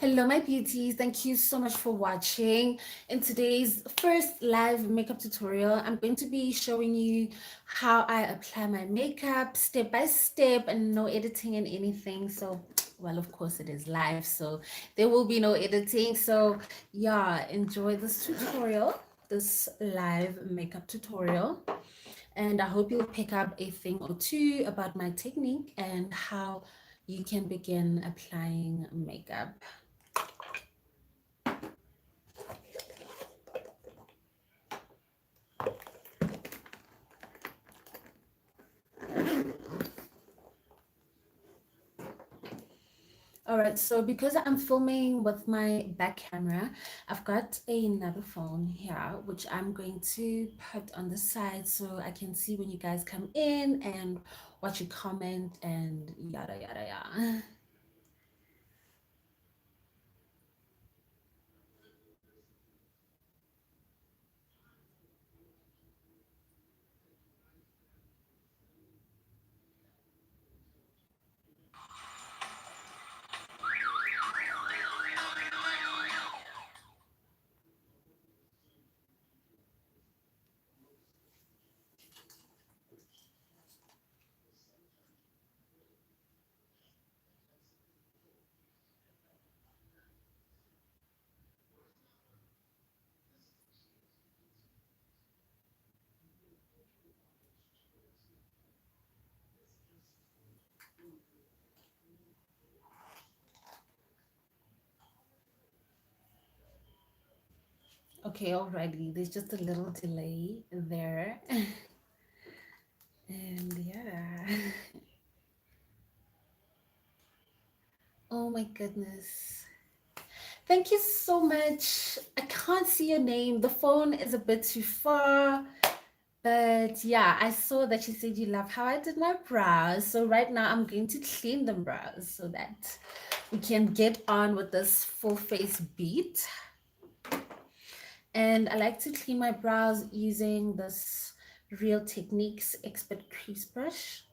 Hello, my beauties. Thank you so much for watching. In today's first live makeup tutorial, I'm going to be showing you how I apply my makeup step by step and no editing and anything. So, well, of course it is live, so there will be no editing. So, yeah, enjoy this tutorial, this live makeup tutorial. And I hope you'll pick up a thing or two about my technique and how you can begin applying makeup. All right, so because I'm filming with my back camera, I've got another phone here, which I'm going to put on the side so I can see when you guys come in and what you comment and yada, yada, yada. Okay, alrighty, there's just a little delay there. And yeah. Oh my goodness. Thank you so much. I can't see your name. The phone is a bit too far. But yeah, I saw that you said you love how I did my brows. So right now I'm going to clean the brows so that we can get on with this full face beat. And I like to clean my brows using this Real Techniques Expert Crease Brush.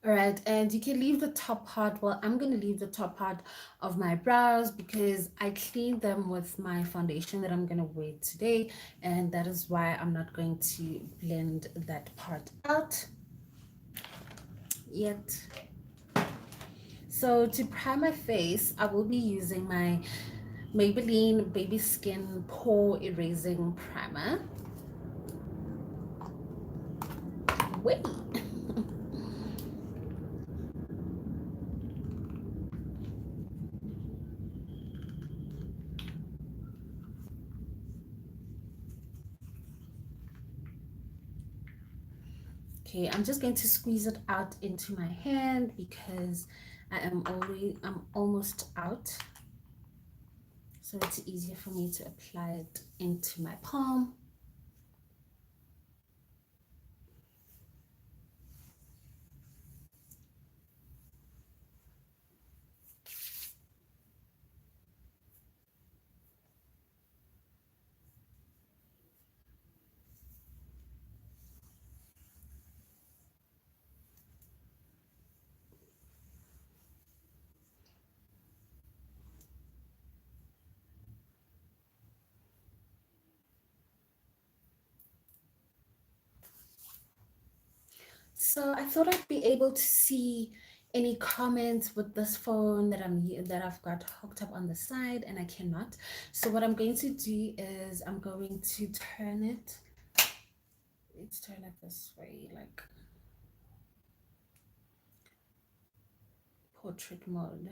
All right, and you can leave the top part. Well, I'm going to leave the top part of my brows because I cleaned them with my foundation that I'm going to wear today, and that is why I'm not going to blend that part out yet. So to prime my face, I will be using my Maybelline Baby Skin Pore Erasing Primer. Wait. Okay, I'm just going to squeeze it out into my hand because I'm almost out. So it's easier for me to apply it into my palm. So I thought I'd be able to see any comments with this phone that I've got hooked up on the side, and I cannot. So what I'm going to do is I'm going to turn it. Let's turn it this way, like portrait mode.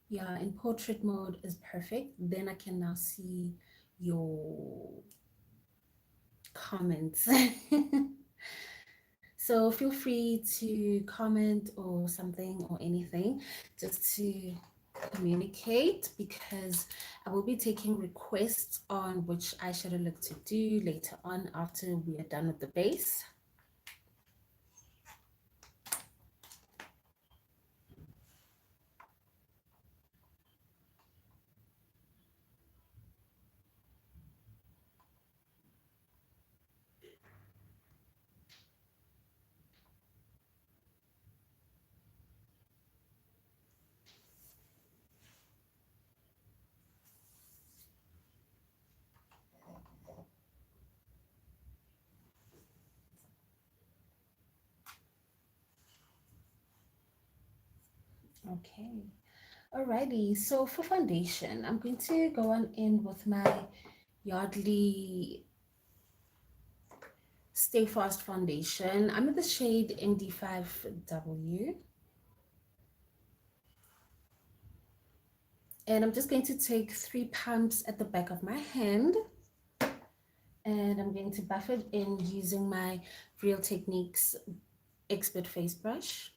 Yeah, in portrait mode is perfect. Then I can now see your comments. So feel free to comment or something or anything just to communicate, because I will be taking requests on which eyeshadow look to do later on after we are done with the base. Okay. Alrighty, so for foundation, I'm going to go on in with my Yardley Stay Fast foundation. I'm in the shade MD5W. And I'm just going to take 3 pumps at the back of my hand. And I'm going to buff it in using my Real Techniques Expert Face Brush.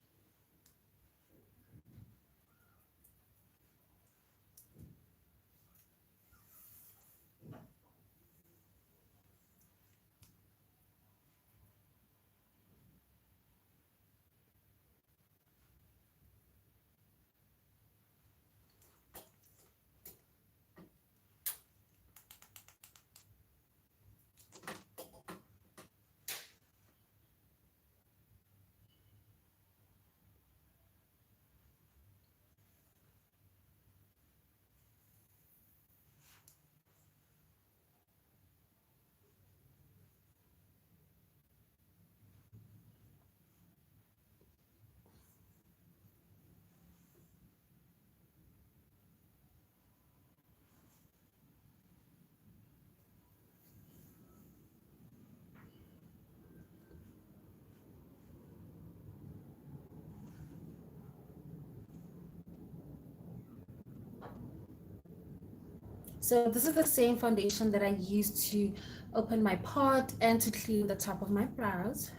So this is the same foundation that I used to open my pot and to clean the top of my brows.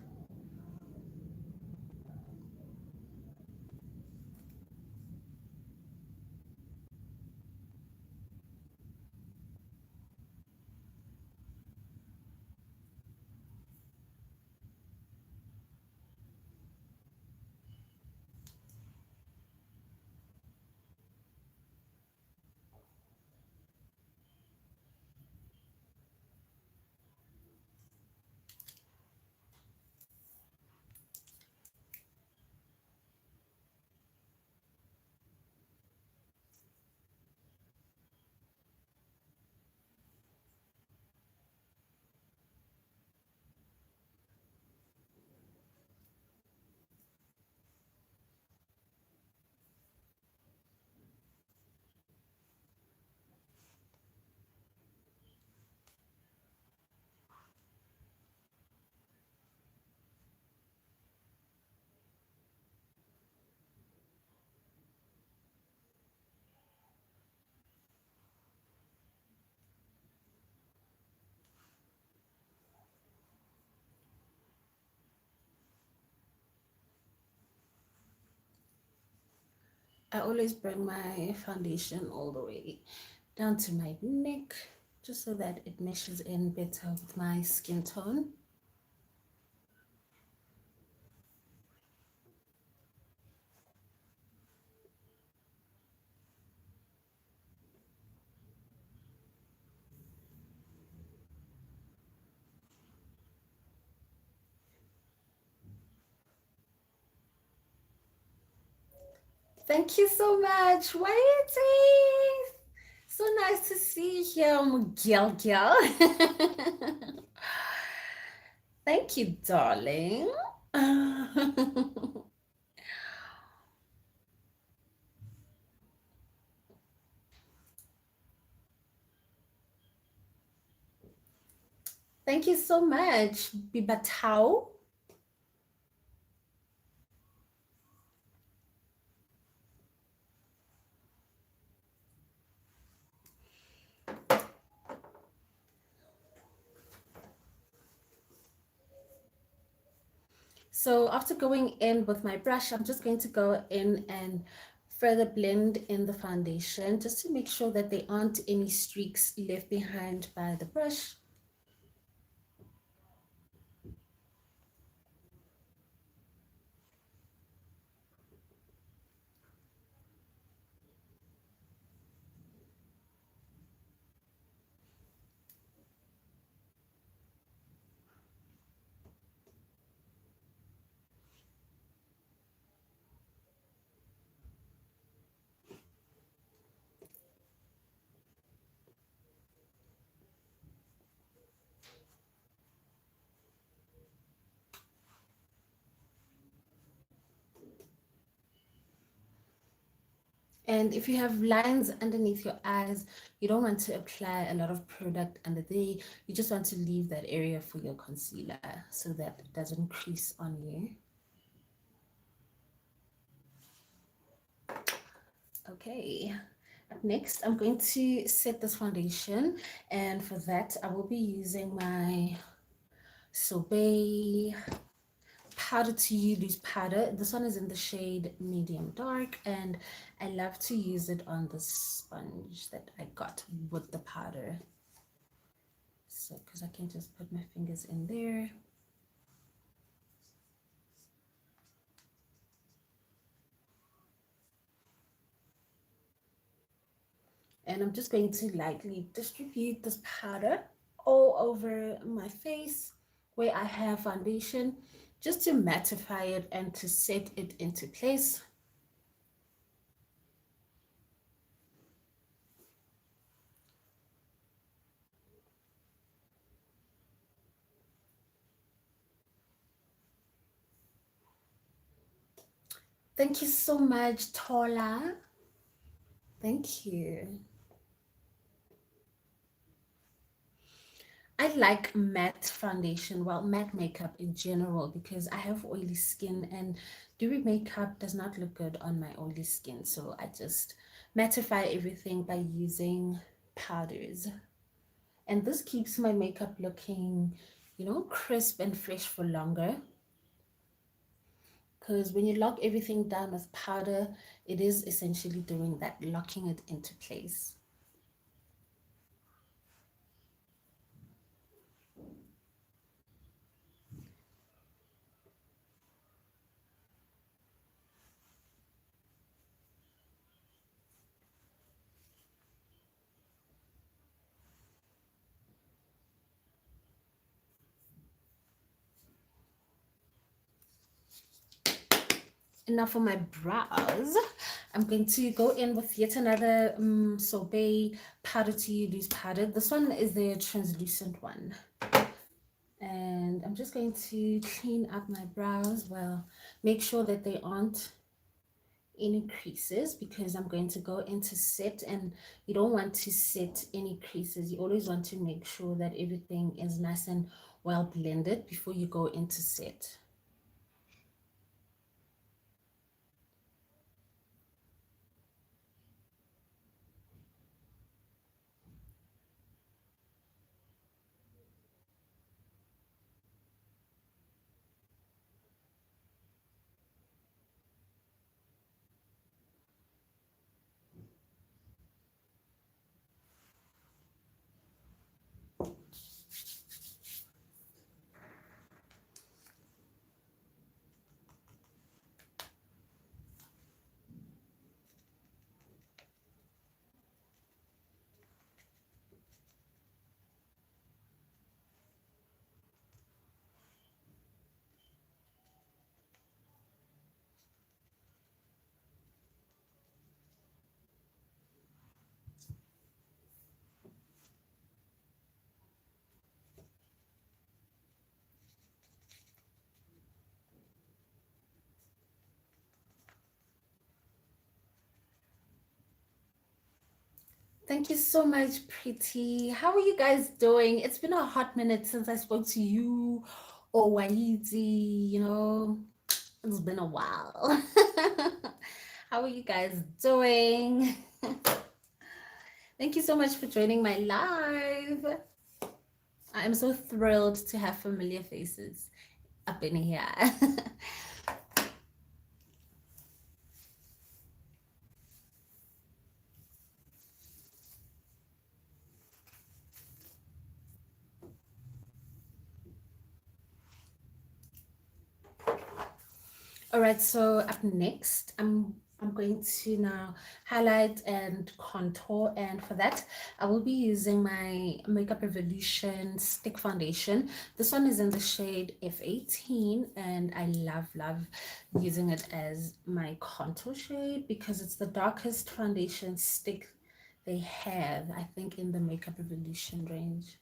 I always bring my foundation all the way down to my neck, just so that it meshes in better with my skin tone. Thank you so much. Waiting. So nice to see you here, Miguel Girl. Thank you, darling. Thank you so much, Bibatao. So after going in with my brush, I'm just going to go in and further blend in the foundation just to make sure that there aren't any streaks left behind by the brush. And if you have lines underneath your eyes, you don't want to apply a lot of product under there. You just want to leave that area for your concealer so that it doesn't crease on you. Okay. Up next, I'm going to set this foundation. And for that, I will be using my Sorbet powder to use powder. This one is in the shade medium dark, and I love to use it on the sponge that I got with the powder. So because I can just put my fingers in there. And I'm just going to lightly distribute this powder all over my face where I have foundation, just to mattify it and to set it into place. Thank you so much, Tola. Thank you. I like matte foundation, well, matte makeup in general, because I have oily skin and dewy makeup does not look good on my oily skin. So I just mattify everything by using powders. And this keeps my makeup looking, crisp and fresh for longer. Because when you lock everything down with powder, it is essentially doing that, locking it into place. And now for my brows, I'm going to go in with yet another Sorbet powder to use powder. This one is the translucent one. And I'm just going to clean up my brows. Well, make sure that they aren't any creases because I'm going to go into set, and you don't want to set any creases. You always want to make sure that everything is nice and well blended before you go into set. Thank you so much, Pretty. How are you guys doing? It's been a hot minute since I spoke to you or Waizi, it's been a while. How are you guys doing? Thank you so much for joining my live. I'm so thrilled to have familiar faces up in here. All right, so up next, I'm going to now highlight and contour, and for that, I will be using my Makeup Revolution stick foundation. This one is in the shade F18, and I love using it as my contour shade because it's the darkest foundation stick they have, I think, in the Makeup Revolution range.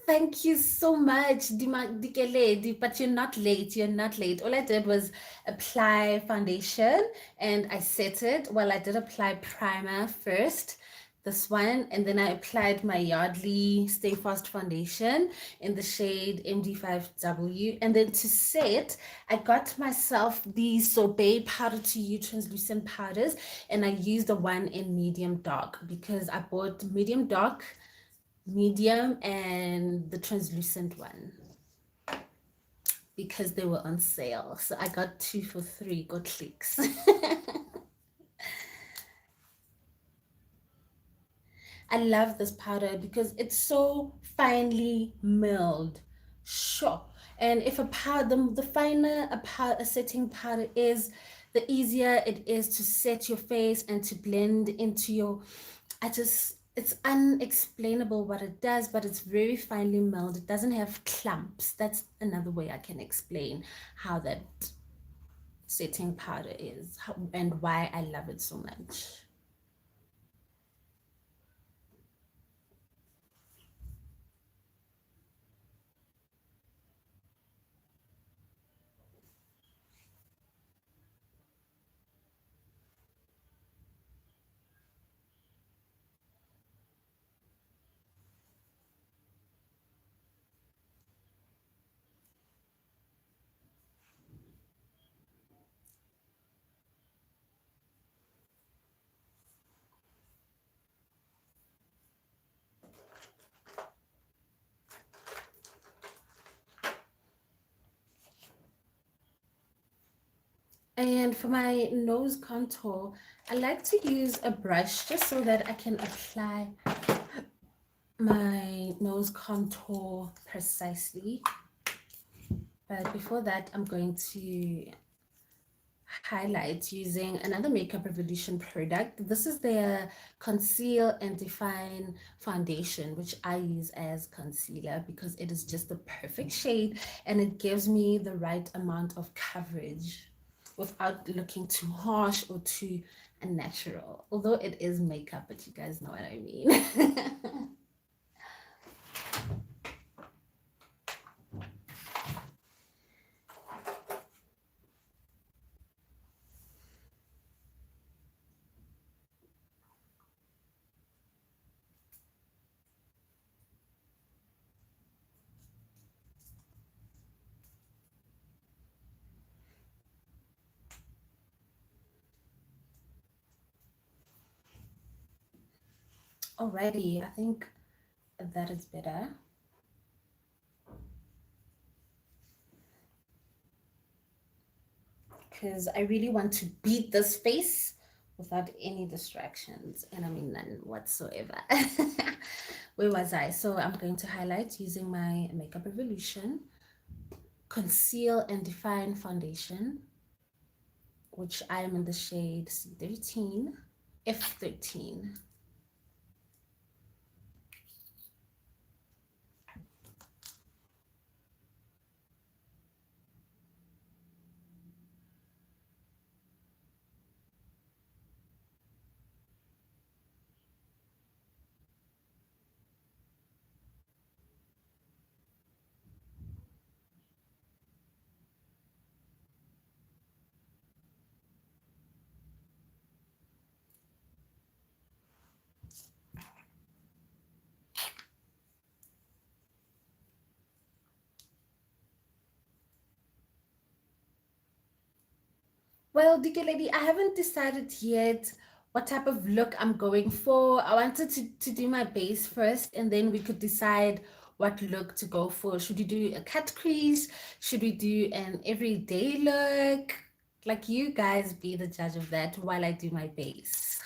Thank you so much, Dikeledi, but you're not late. You're not late. All I did was apply foundation and I set it. Well, I did apply primer first, this one, and then I applied my Yardley Stay Fast foundation in the shade MD5W. And then to set, I got myself the Sorbet powder to you translucent powders, and I used the one in medium dark because I bought medium dark, medium, and the translucent one because they were on sale. So I got two for three. Got clicks. I love this powder because it's so finely milled. Sure. And if a powder, the finer a setting powder is, the easier it is to set your face and to blend into your, it's unexplainable what it does, but it's very finely milled. It doesn't have clumps. That's another way I can explain how that setting powder is and why I love it so much. And for my nose contour, I like to use a brush just so that I can apply my nose contour precisely. But before that, I'm going to highlight using another Makeup Revolution product. This is their Conceal and Define foundation, which I use as concealer because it is just the perfect shade and it gives me the right amount of coverage without looking too harsh or too unnatural. Although it is makeup, but you guys know what I mean. Alrighty, I think that is better. Because I really want to beat this face without any distractions, and I mean none whatsoever. Where was I? So I'm going to highlight using my Makeup Revolution Conceal and Define foundation, which I am in the shade C13, F13. Well, Dike Lady, I haven't decided yet what type of look I'm going for. I wanted to do my base first, and then we could decide what look to go for. Should we do a cut crease? Should we do an everyday look? Like, you guys be the judge of that while I do my base.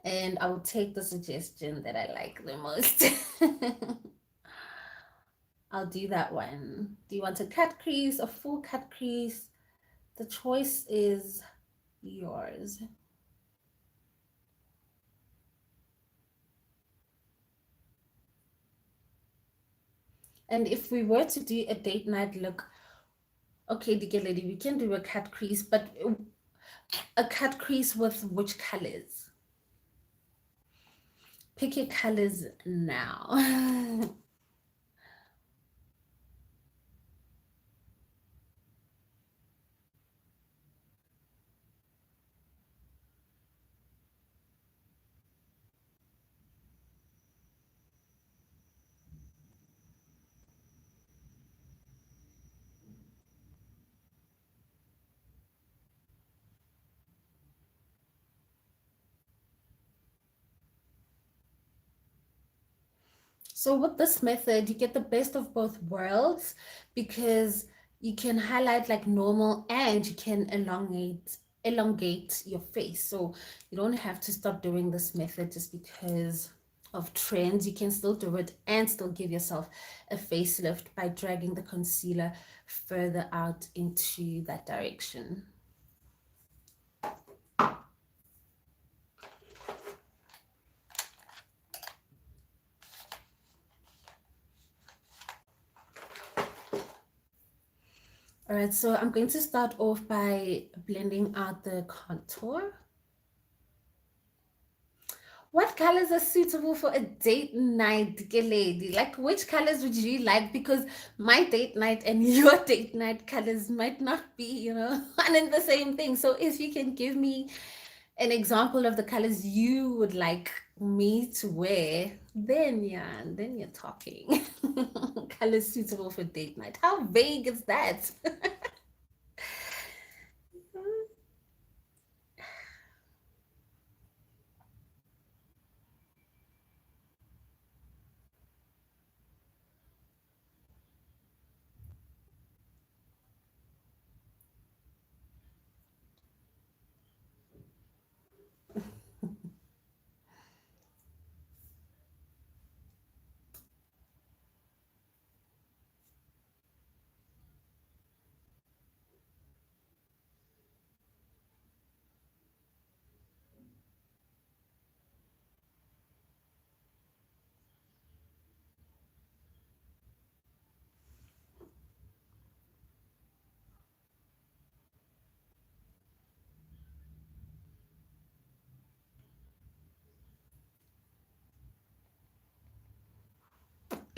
And I'll take the suggestion that I like the most. I'll do that one. Do you want a cut crease, a full cut crease? The choice is yours. And if we were to do a date night look, okay, Dike Lady, we can do a cut crease, but a cut crease with which colors? Pick your colors now. So with this method, you get the best of both worlds because you can highlight like normal and you can elongate your face. So you don't have to stop doing this method just because of trends. You can still do it and still give yourself a facelift by dragging the concealer further out into that direction. All right, so I'm going to start off by blending out the contour. What colors are suitable for a date night, lady? Like, which colors would you like? Because my date night and your date night colors might not be, one and the same thing. So, if you can give me an example of the colors you would like me to wear, then yeah, then you're talking. Colors suitable for date night. How vague is that?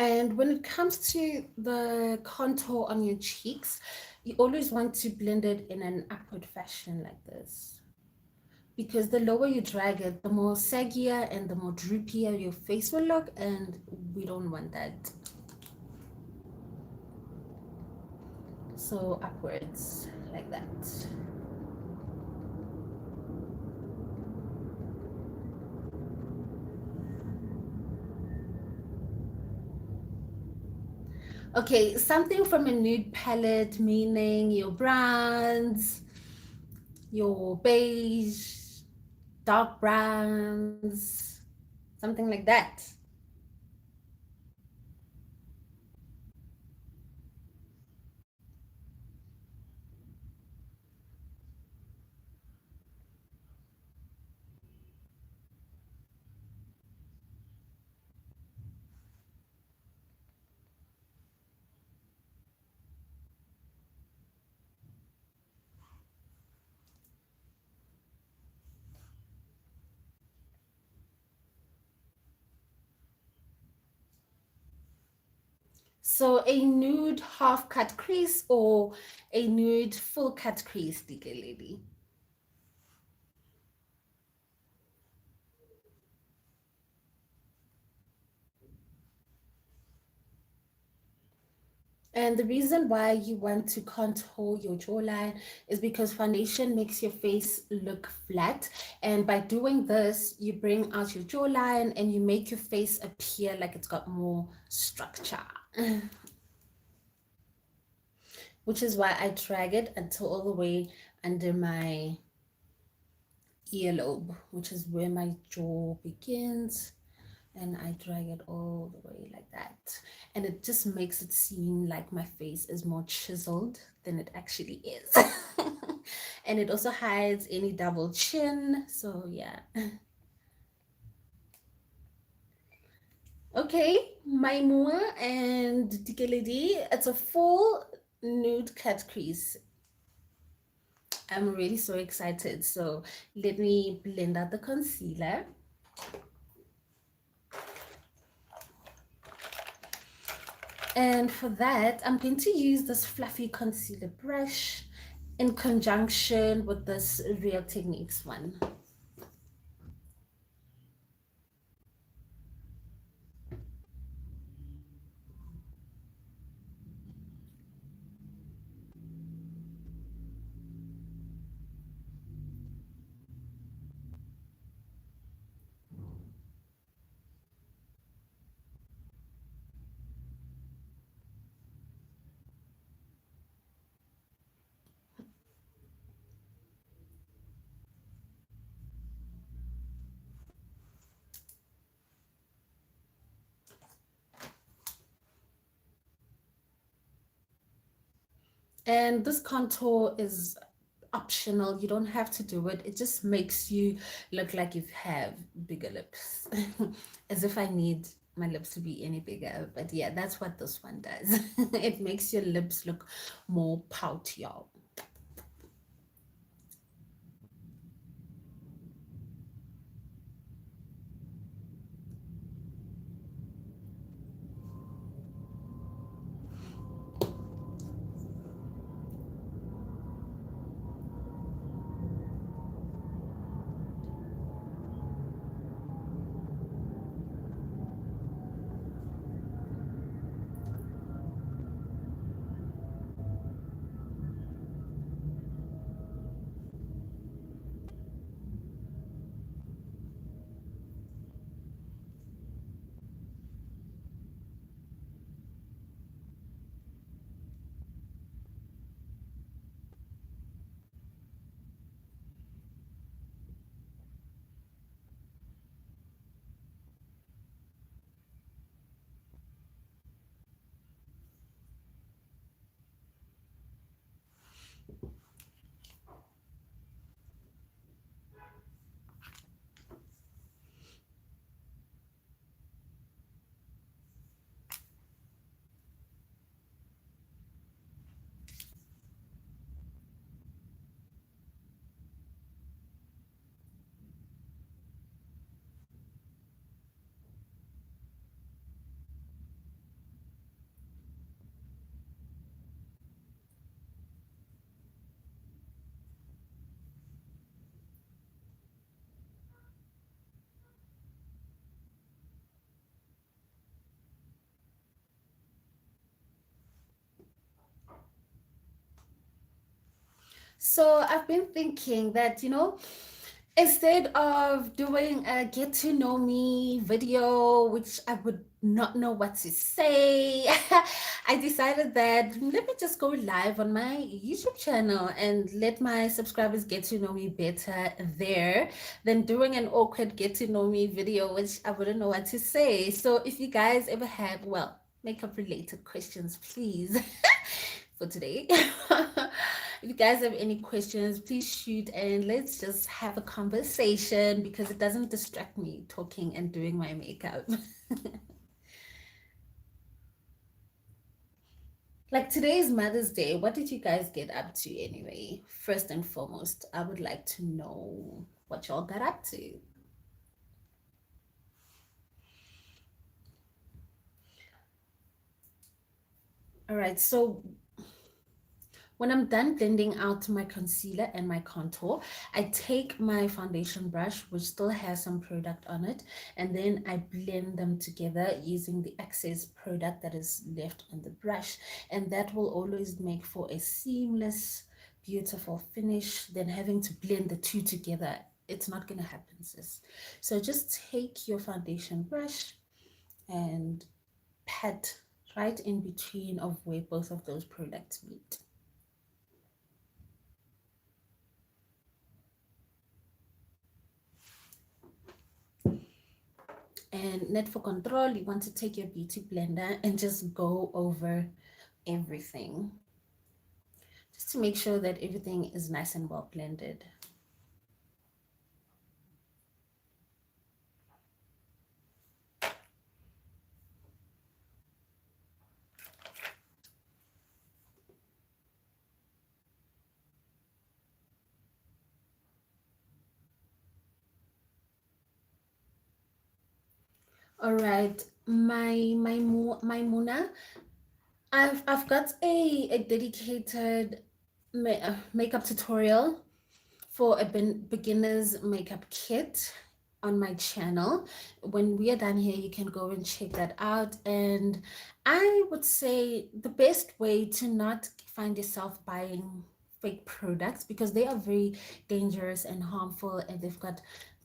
And when it comes to the contour on your cheeks, you always want to blend it in an upward fashion like this. Because the lower you drag it, the more saggier and the more droopier your face will look, and we don't want that. So upwards, like that. Okay, something from a nude palette, meaning your browns, your beige, dark browns, something like that. So a nude half cut crease or a nude full cut crease, DK lady. And the reason why you want to contour your jawline is because foundation makes your face look flat. And by doing this, you bring out your jawline and you make your face appear like it's got more structure. Which is why I drag it until all the way under my earlobe, which is where my jaw begins. And I drag it all the way like that. And it just makes it seem like my face is more chiseled than it actually is. And it also hides any double chin. So yeah. Okay, my Mua and Dikeledi, it's a full nude cut crease. I'm really so excited. So let me blend out the concealer. And for that, I'm going to use this fluffy concealer brush in conjunction with this Real Techniques one. And this contour is optional. You don't have to do it. It just makes you look like you have bigger lips. As if I need my lips to be any bigger. But yeah, that's what this one does. It makes your lips look more poutier. So I've been thinking that, instead of doing a get to know me video, which I would not know what to say, I decided that let me just go live on my YouTube channel and let my subscribers get to know me better there than doing an awkward get to know me video, which I wouldn't know what to say. So if you guys ever have, well, makeup related questions, please, for today. If you guys have any questions, please shoot and let's just have a conversation because it doesn't distract me talking and doing my makeup. Like today's Mother's Day, what did you guys get up to anyway? First and foremost, I would like to know what y'all got up to. All right, so When I'm done blending out my concealer and my contour, I take my foundation brush, which still has some product on it, and then I blend them together using the excess product that is left on the brush. And that will always make for a seamless, beautiful finish than having to blend the two together. It's not going to happen, sis. So just take your foundation brush and pat right in between of where both of those products meet. And net for control, you want to take your beauty blender and just go over everything, just to make sure that everything is nice and well blended. All right, my Muna, I've got a dedicated makeup tutorial for a beginner's makeup kit on my channel. When we are done here, you can go and check that out. And I would say the best way to not find yourself buying fake products, because they are very dangerous and harmful, and they've got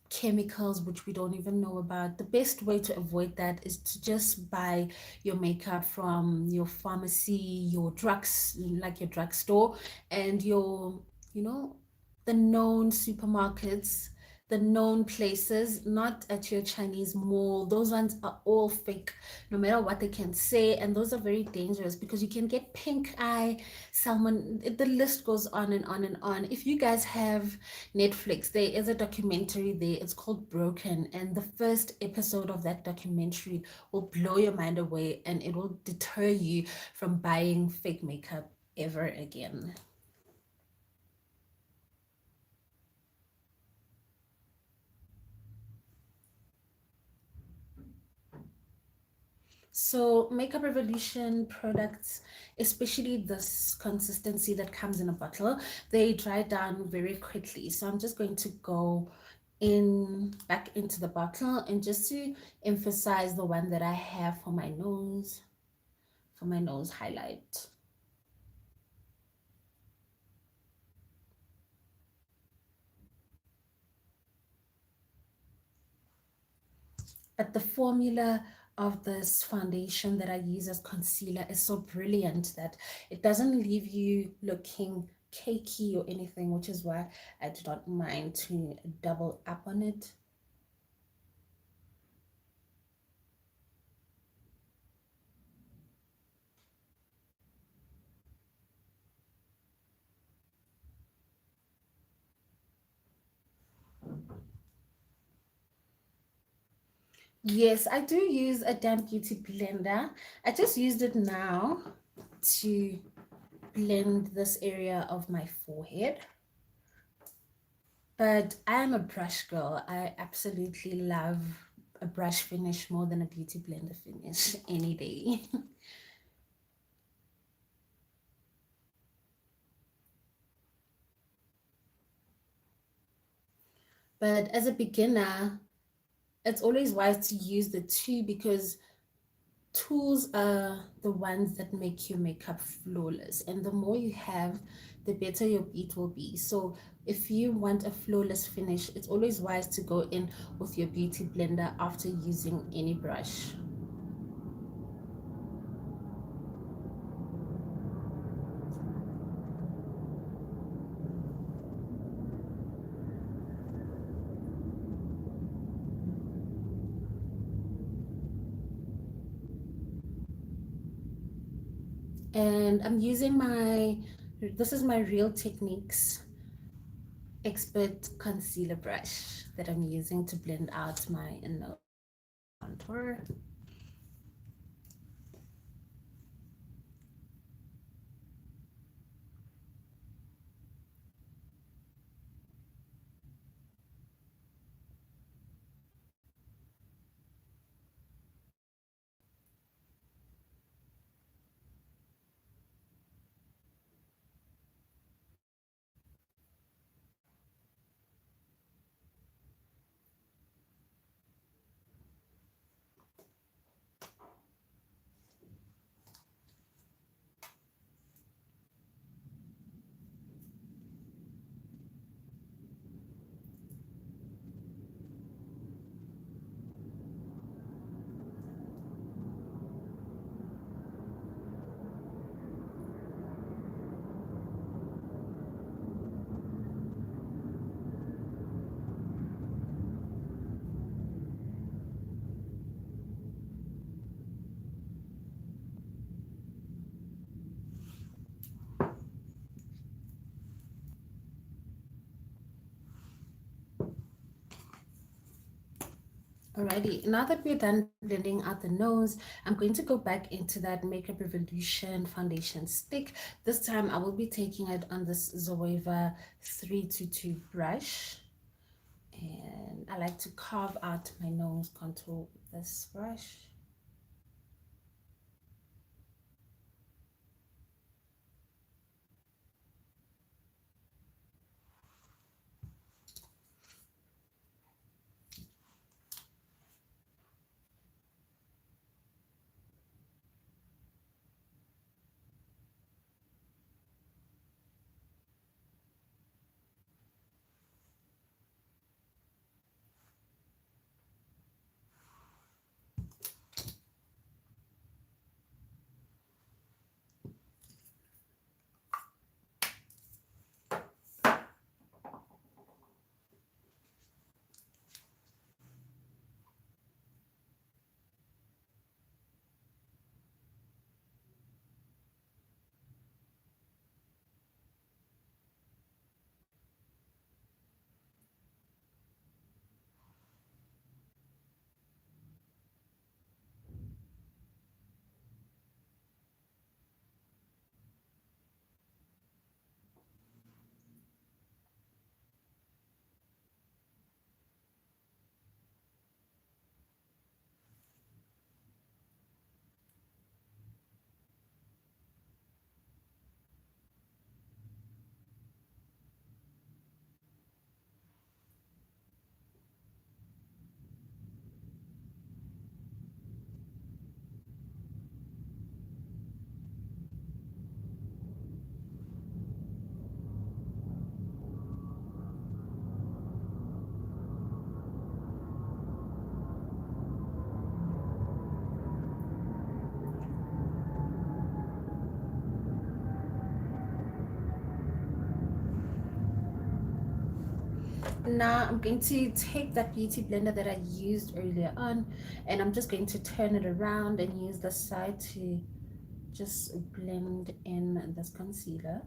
chemicals which we don't even know about. The best way to avoid that is to just buy your makeup from your pharmacy, your drugs, like your drugstore, and your, you know, the known supermarkets, the known places, not at your Chinese mall. Those ones are all fake, no matter what they can say. And those are very dangerous because you can get pink eye, salmon, the list goes on and on and on. If you guys have Netflix, there is a documentary there. It's called Broken. And the first episode of that documentary will blow your mind away, and it will deter you from buying fake makeup ever again. So Makeup Revolution products, especially this consistency that comes in a bottle, they dry down very quickly. So I'm just going to go in back into the bottle, and just to emphasize the one that I have for my nose highlight. But the formula of this foundation that I use as concealer is so brilliant that it doesn't leave you looking cakey or anything, which is why I do not mind to double up on it. Yes, I do use a damp beauty blender. I just used it now to blend this area of my forehead. But I am a brush girl. I absolutely love a brush finish more than a beauty blender finish any day. But as a beginner, it's always wise to use the two, because tools are the ones that make your makeup flawless. And the more you have, the better your beat will be. So if you want a flawless finish, it's always wise to go in with your beauty blender after using any brush. And I'm using this is my Real Techniques Expert Concealer Brush that I'm using to blend out my nose contour. Alrighty, now that we're done blending out the nose, I'm going to go back into that Makeup Revolution foundation stick. This time I will be taking it on this Zoeva 322 brush. And I like to carve out my nose contour with this brush. Now I'm going to take that beauty blender that I used earlier on, and I'm just going to turn it around and use the side to just blend in this concealer.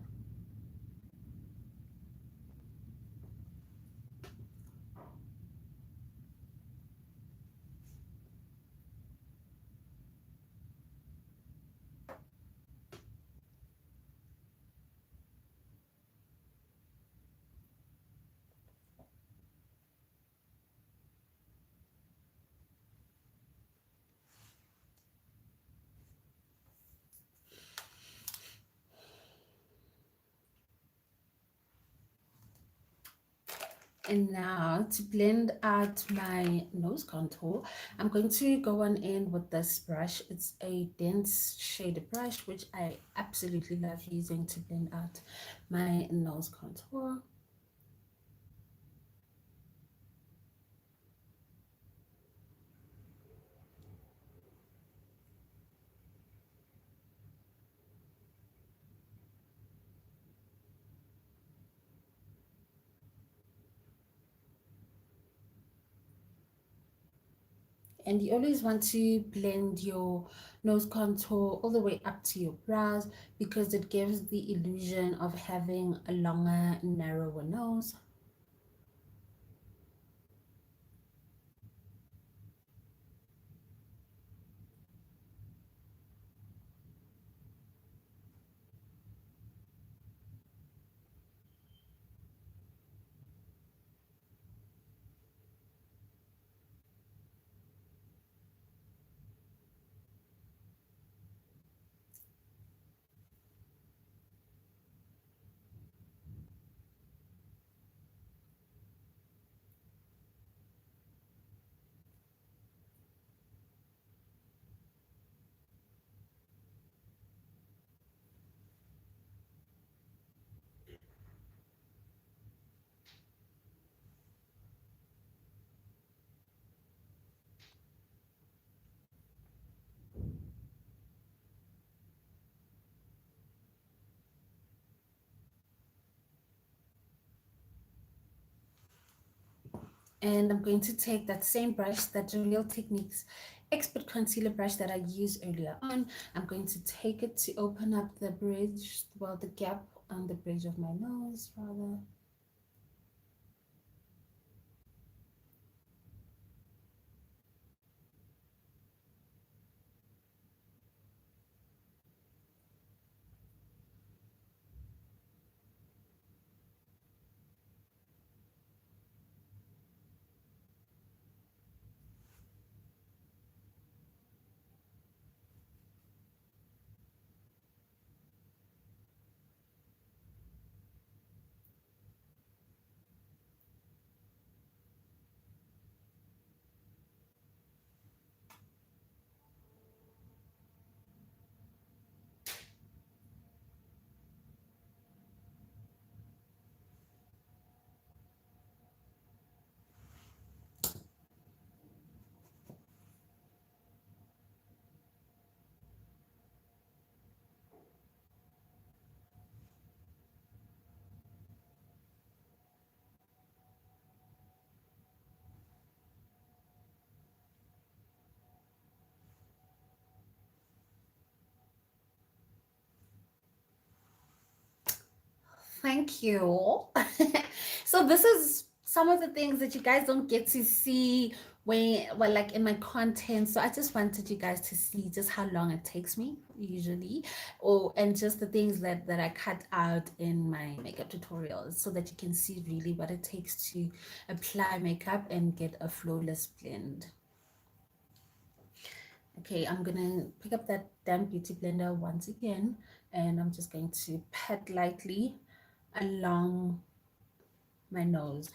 And now to blend out my nose contour, I'm going to go on in with this brush. It's a dense shaded brush, which I absolutely love using to blend out my nose contour. And you always want to blend your nose contour all the way up to your brows because it gives the illusion of having a longer, narrower nose. And I'm going to take that same brush, that Real Techniques Expert Concealer brush that I used earlier on. I'm going to take it to open up the bridge, well, the gap on the bridge of my nose, rather. Thank you. So this is some of the things that you guys don't get to see when, well, like in my content. So I just wanted you guys to see just how long it takes me usually, or and just the things that I cut out in my makeup tutorials, so that you can see really what it takes to apply makeup and get a flawless blend. Okay, I'm gonna pick up that damn beauty blender once again, and I'm just going to pat lightly along my nose.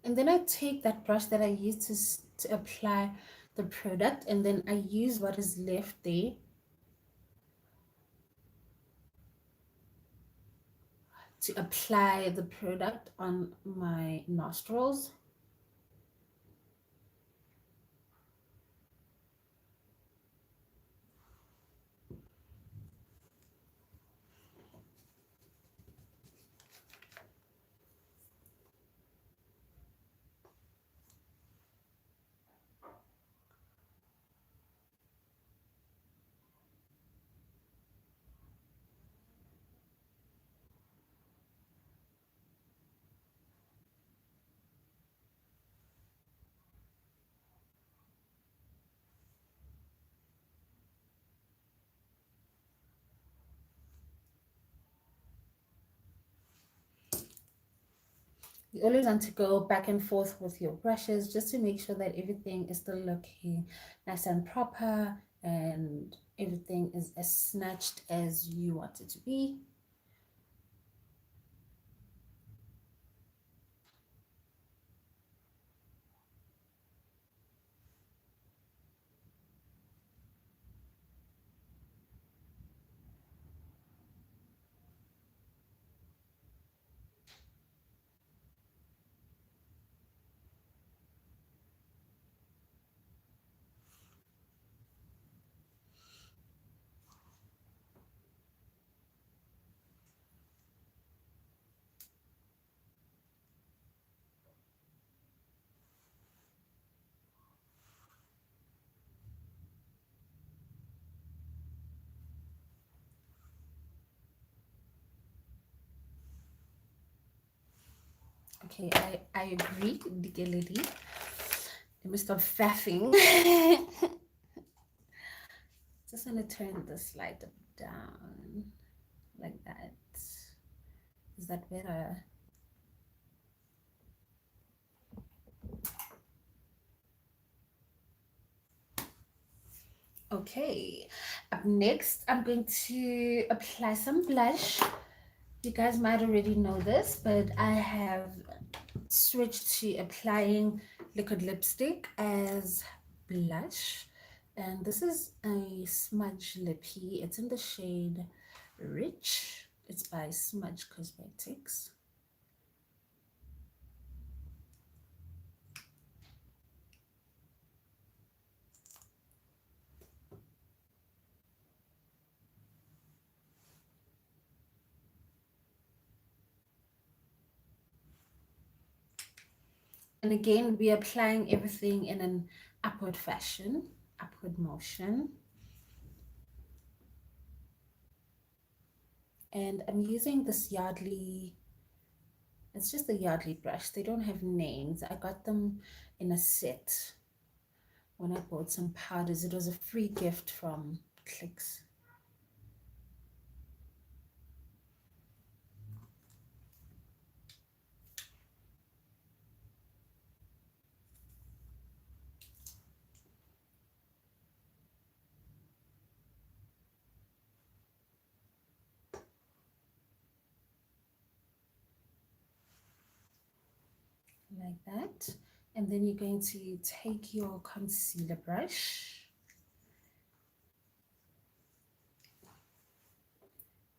And then I take that brush that I used to apply the product, and then I use what is left there to apply the product on my nostrils. You always want to go back and forth with your brushes just to make sure that everything is still looking nice and proper, and everything is as snatched as you want it to be. Okay, I agree, Diggity. Let me stop faffing. Just want to turn this light down like that. Is that better? Okay, up next, I'm going to apply some blush. You guys might already know this, but I have switched to applying liquid lipstick as blush. And this is a smudge lippy. It's in the shade Rich. It's by Smudge Cosmetics. And again, we're applying everything in an upward fashion, upward motion. And I'm using this Yardley, it's just a Yardley brush. They don't have names. I got them in a set when I bought some powders. It was a free gift from clicks. Like that. And then you're going to take your concealer brush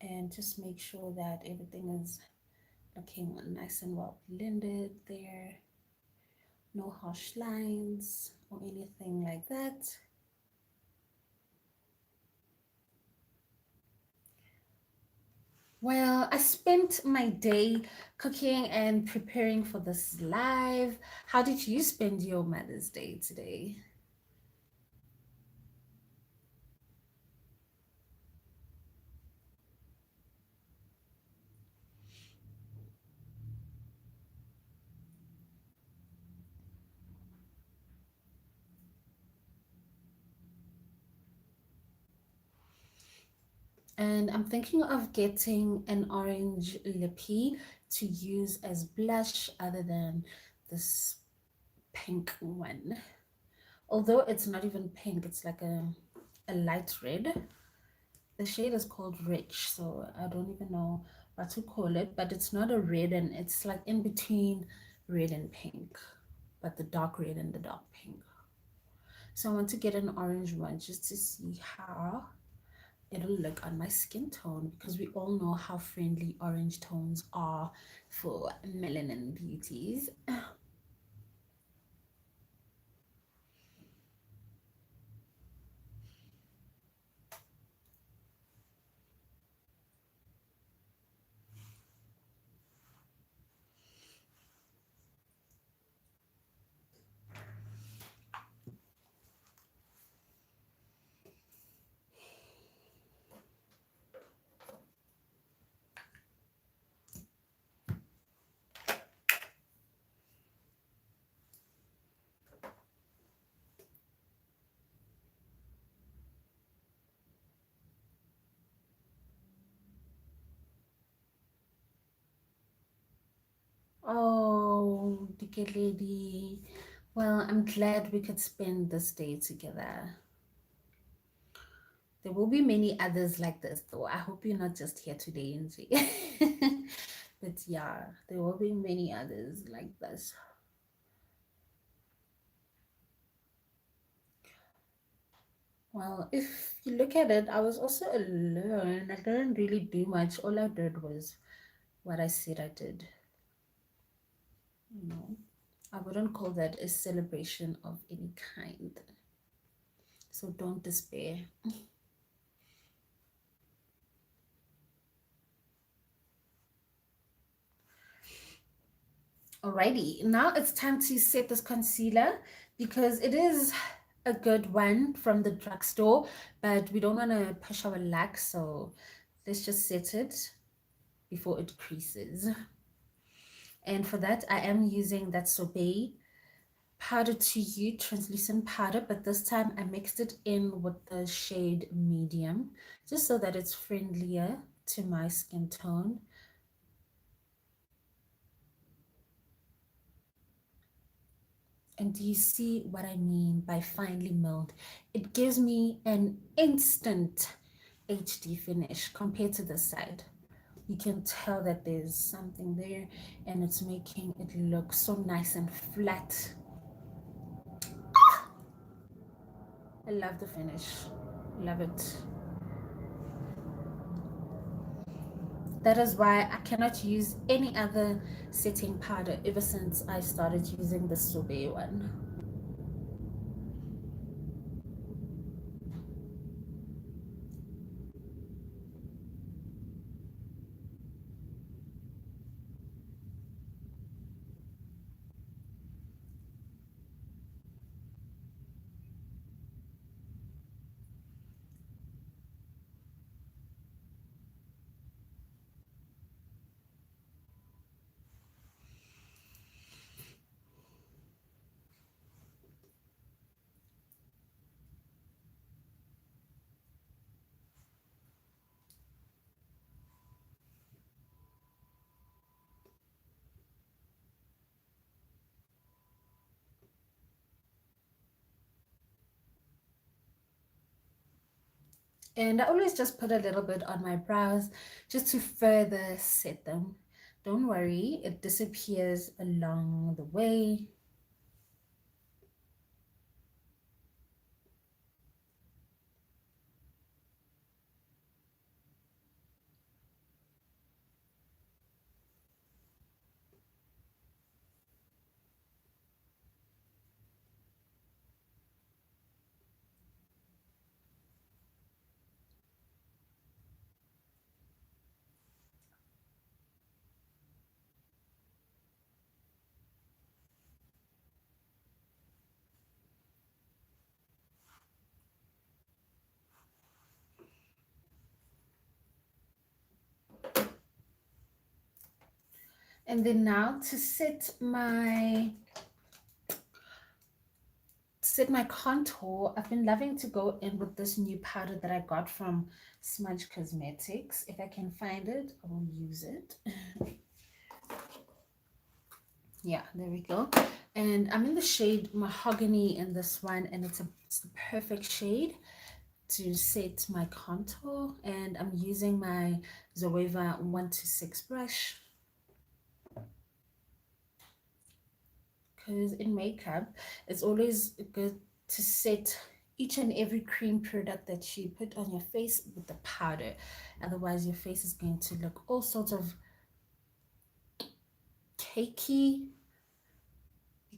and just make sure that everything is looking nice and well blended there. No harsh lines or anything like that. Well, I spent my day cooking and preparing for this live. How did you spend your Mother's Day today? And I'm thinking of getting an orange lippy to use as blush other than this pink one. Although it's not even pink, it's like a light red. The shade is called Rich, so I don't even know what to call it, but it's not a red and it's like in between red and pink, but the dark red and the dark pink. So I want to get an orange one just to see how it'll look on my skin tone because we all know how friendly orange tones are for melanin beauties. Oh, Dike lady. Well, I'm glad we could spend this day together. There will be many others like this, though. I hope you're not just here today, Angie. But yeah, there will be many others like this. Well, if you look at it, I was also alone. I didn't really do much. All I did was what I said I did. You know, I wouldn't call that a celebration of any kind. So don't despair. Alrighty, now it's time to set this concealer because it is a good one from the drugstore, but we don't want to push our luck, so let's just set it before it creases. And for that, I am using that Sorbet powder to you, translucent powder, but this time I mixed it in with the shade medium, just so that it's friendlier to my skin tone. And do you see what I mean by finely milled? It gives me an instant HD finish compared to the side. You can tell that there's something there and it's making it look so nice and flat. I love the finish. Love it. That is why I cannot use any other setting powder ever since I started using the Sobe one. And I always just put a little bit on my brows just to further set them. Don't worry, it disappears along the way. And then now to set my contour, I've been loving to go in with this new powder that I got from Smudge Cosmetics. If I can find it, I will use it. Yeah, there we go. And I'm in the shade Mahogany in this one, and it's the perfect shade to set my contour. And I'm using my Zoeva 126 brush, because in makeup it's always good to set each and every cream product that you put on your face with the powder. Otherwise your face is going to look all sorts of cakey,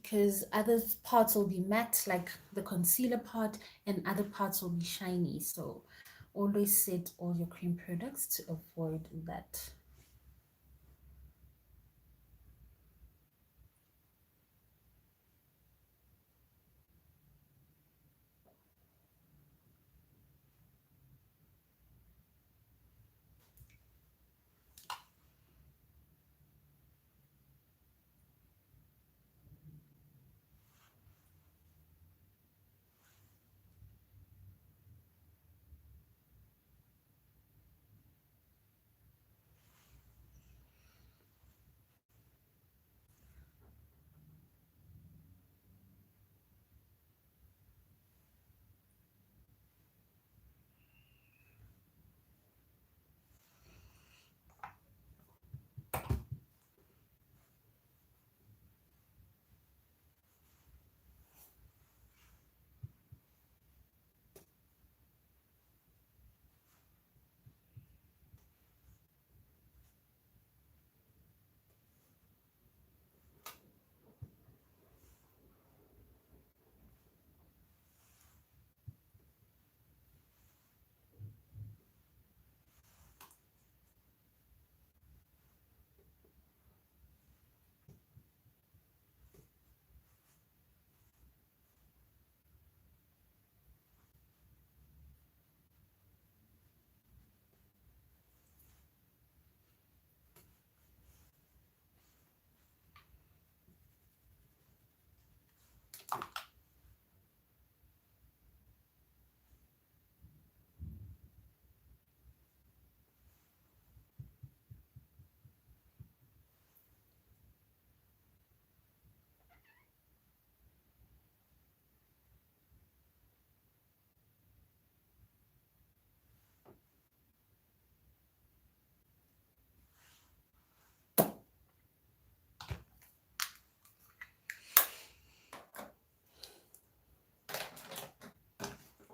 because other parts will be matte like the concealer part, and other parts will be shiny. So always set all your cream products to avoid that.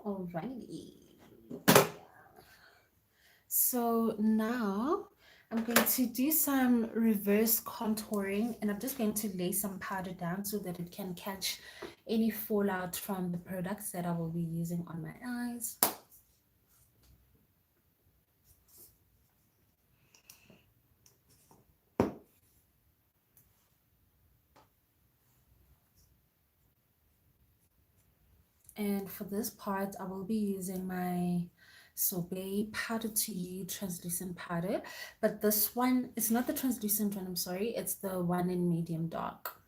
Alrighty. So now I'm going to do some reverse contouring, and I'm just going to lay some powder down so that it can catch any fallout from the products that I will be using on my eyes. And for this part, I will be using my Sorbet Powder to You translucent powder. But this one, it's not the translucent one, I'm sorry. It's the one in medium dark.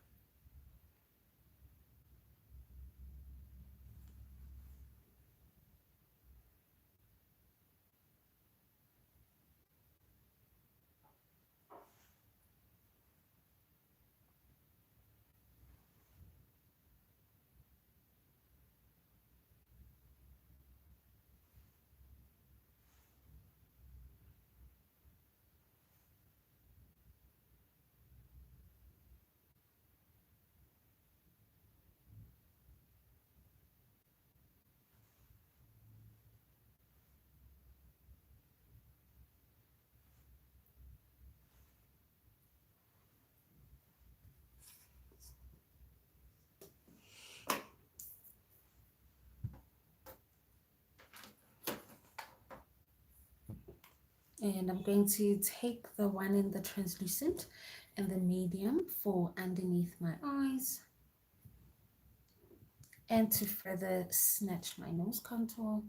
And I'm going to take the one in the translucent and the medium for underneath my eyes, and to further snatch my nose contour.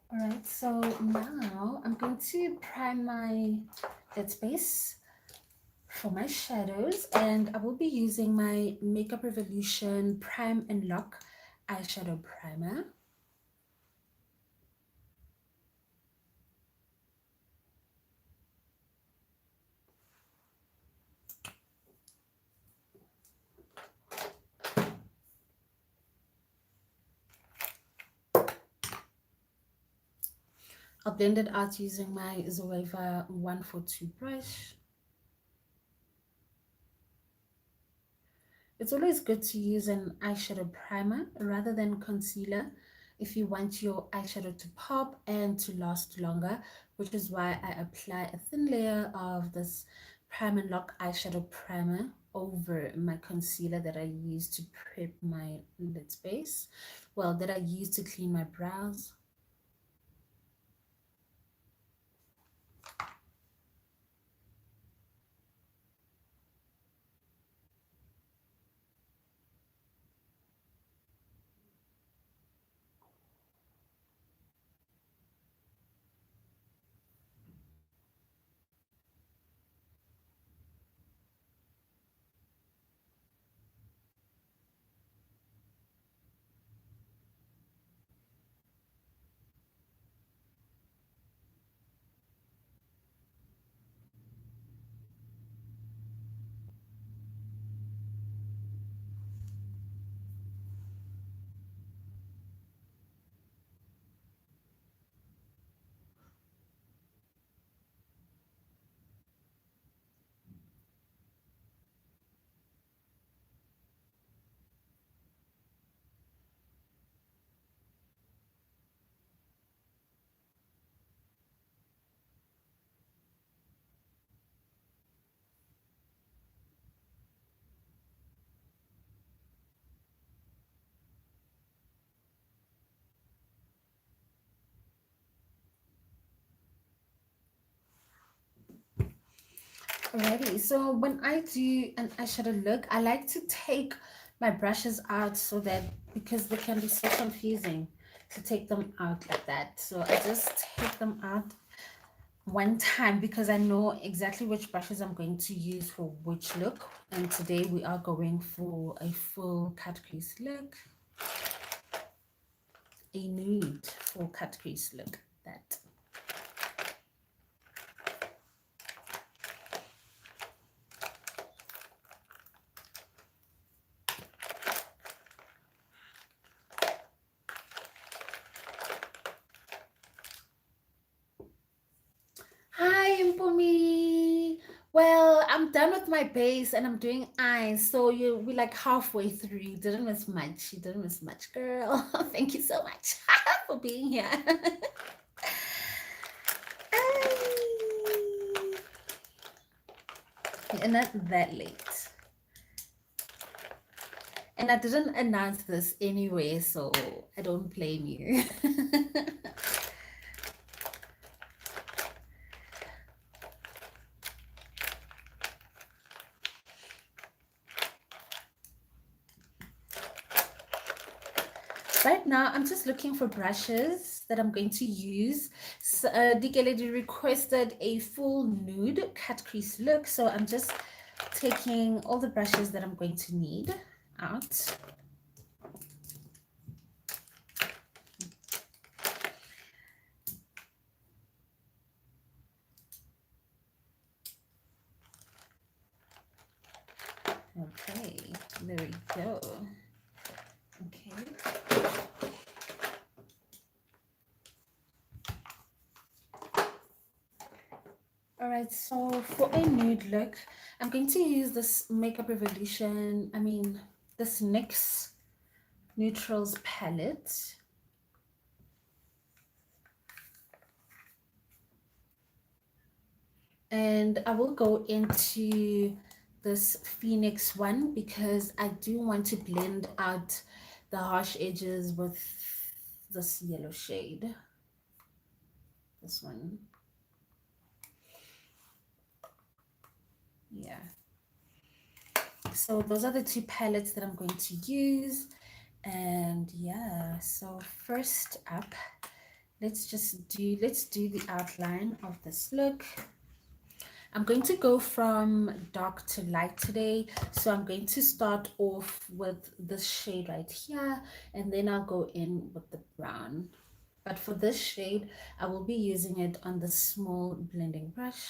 All right, so now I'm going to prime my lid space for my shadows, and I will be using my Makeup Revolution Prime and Lock eyeshadow primer. I'll blend it out using my Zoeva 142 brush. It's always good to use an eyeshadow primer rather than concealer if you want your eyeshadow to pop and to last longer, which is why I apply a thin layer of this Prime and Lock eyeshadow primer over my concealer that I use to prep my lid space. Well, that I use to clean my brows. Alrighty, so when I do an eyeshadow look, I like to take my brushes out so that, because they can be so confusing to take them out like that. So I just take them out one time because I know exactly which brushes I'm going to use for which look. And today we are going for a full cut crease look, a nude full cut crease look. That. Hi, Mpumi. Well, I'm done with my base and I'm doing eyes. So we like halfway through. You didn't miss much. You didn't miss much, girl. Thank you so much for being here. You're not that late. And I didn't announce this anyway, so I don't blame you. Right now, I'm just looking for brushes that I'm going to use. So, Dikeledi requested a full nude cut crease look, so I'm just taking all the brushes that I'm going to need out. Okay, there we go. Okay. All right, so for a nude look, I'm going to use this Makeup Revolution, this NYX Neutrals palette. And I will go into this Phoenix one because I do want to blend out the harsh edges with this yellow shade. This one. Yeah. So those are the two palettes that I'm going to use. And yeah, so first up, let's do the outline of this look. I'm going to go from dark to light today. So I'm going to start off with this shade right here, and then I'll go in with the brown. But for this shade, I will be using it on the small blending brush.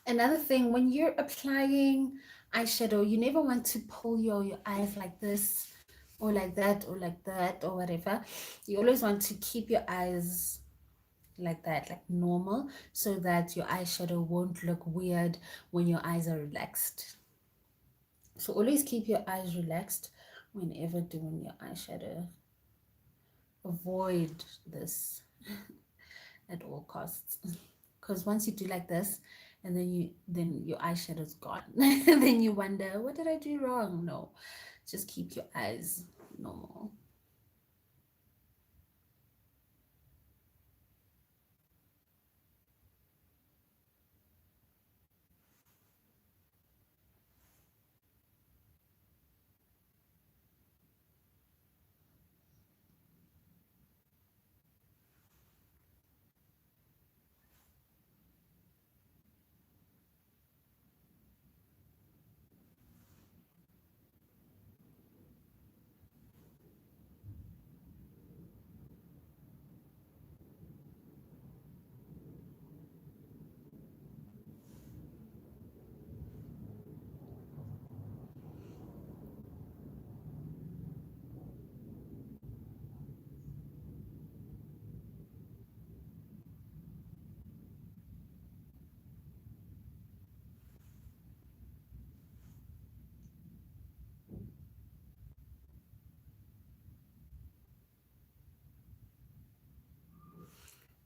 Another thing, when you're applying eyeshadow, you never want to pull your eyes like this or like that or like that or whatever. You always want to keep your eyes like that, like normal, so that your eyeshadow won't look weird when your eyes are relaxed. So always keep your eyes relaxed whenever doing your eyeshadow. Avoid this at all costs. Because once you do like this, and then your eyeshadow's gone. Then you wonder, what did I do wrong? No, just keep your eyes normal.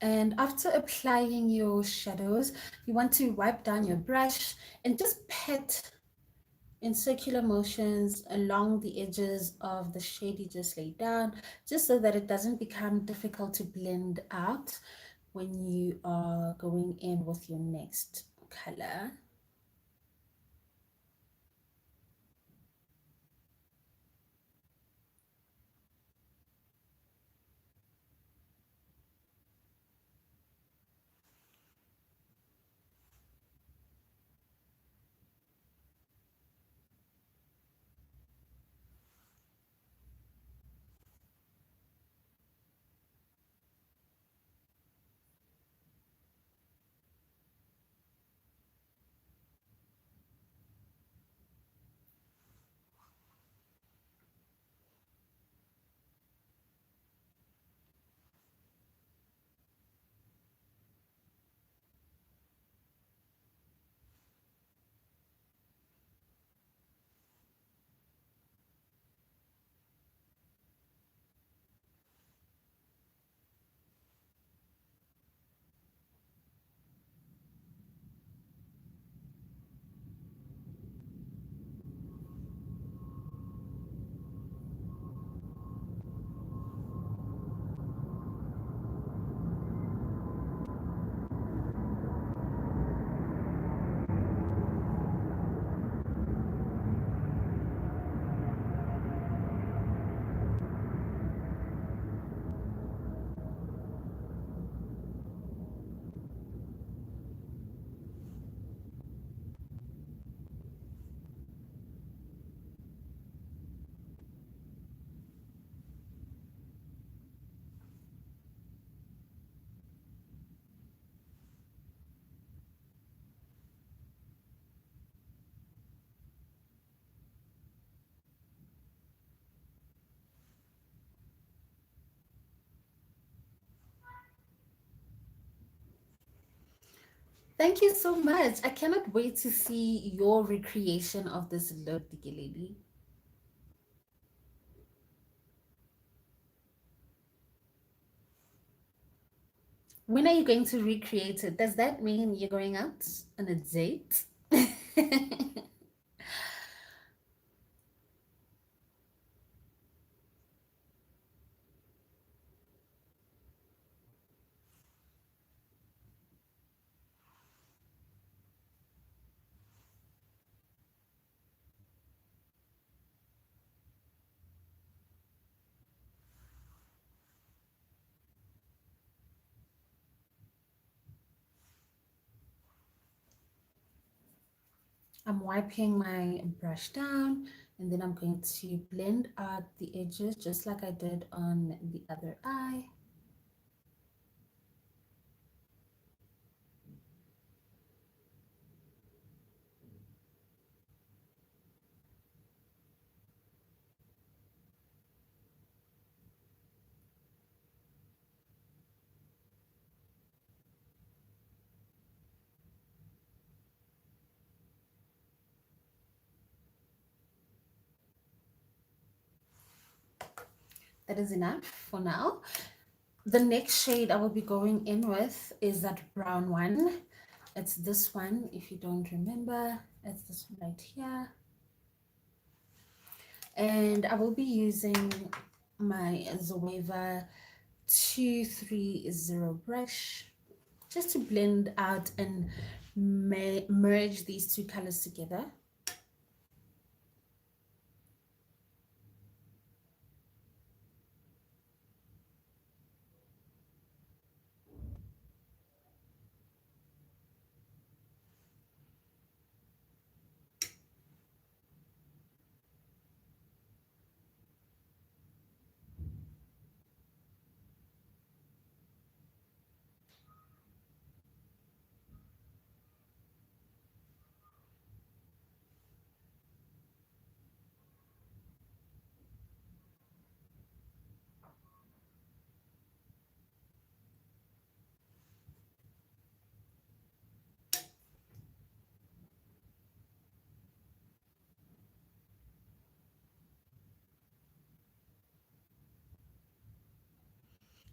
And after applying your shadows, you want to wipe down your brush and just pat in circular motions along the edges of the shade you just laid down, just so that it doesn't become difficult to blend out when you are going in with your next color. Thank you so much. I cannot wait to see your recreation of this look, Diki Lady. When are you going to recreate it? Does that mean you're going out on a date? I'm wiping my brush down and then I'm going to blend out the edges just like I did on the other eye. That is enough for now. The next shade I will be going in with is that brown one. It's this one, if you don't remember. It's this one right here. And I will be using my Zoeva 230 brush just to blend out and merge these two colors together.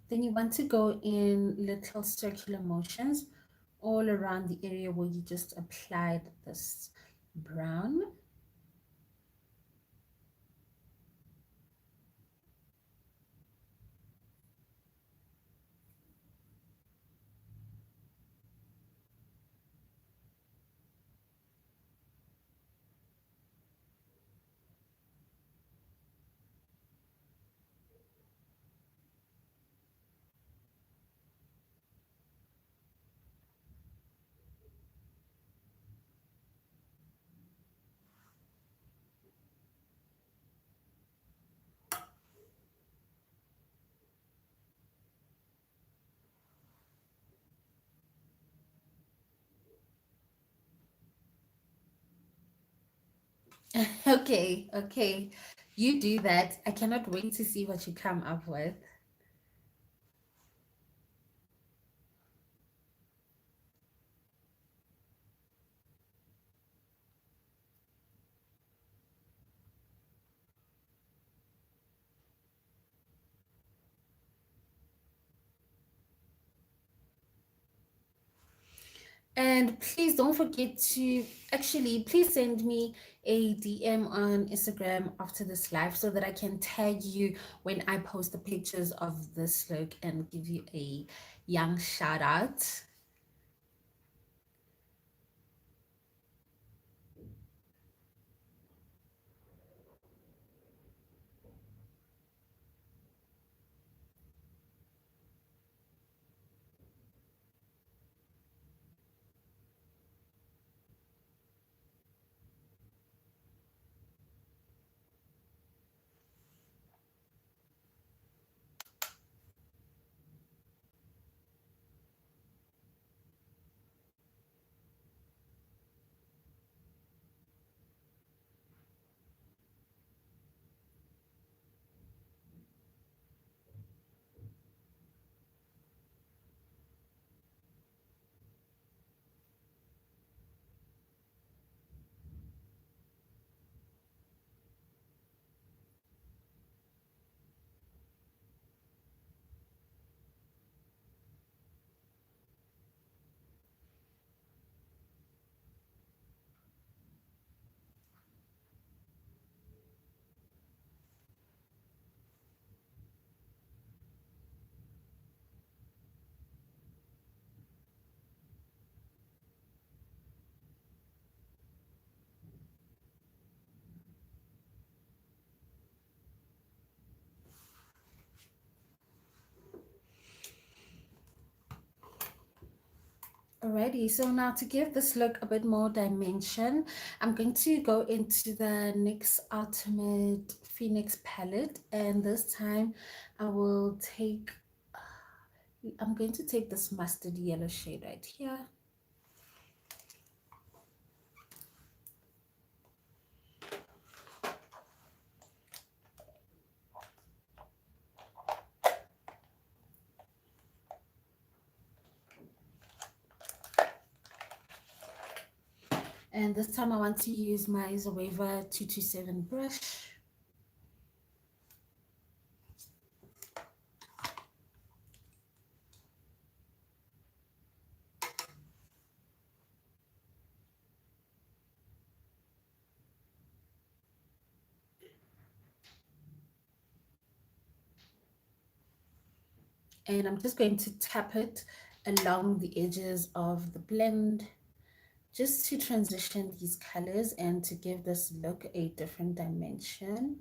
Then you want to go in little circular motions all around the area where you just applied this brown. Okay, okay. You do that. I cannot wait to see what you come up with. And please don't forget to actually please send me a DM on Instagram after this live so that I can tag you when I post the pictures of this look and give you a young shout out. Alrighty, so now to give this look a bit more dimension, I'm going to go into the NYX Ultimate Phoenix palette, and this time I will take, I'm going to take this mustard yellow shade right here. And this time I want to use my Zoeva 227 brush. And I'm just going to tap it along the edges of the blend just to transition these colors and to give this look a different dimension.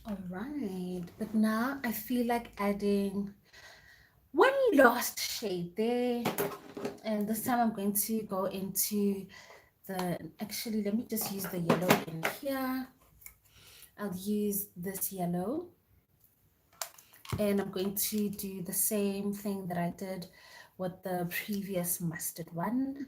All right, but now I feel like adding one last shade there. And this time I'm going to go into actually, let me just use the yellow in here. I'll use this yellow. And I'm going to do the same thing that I did with the previous mustard one.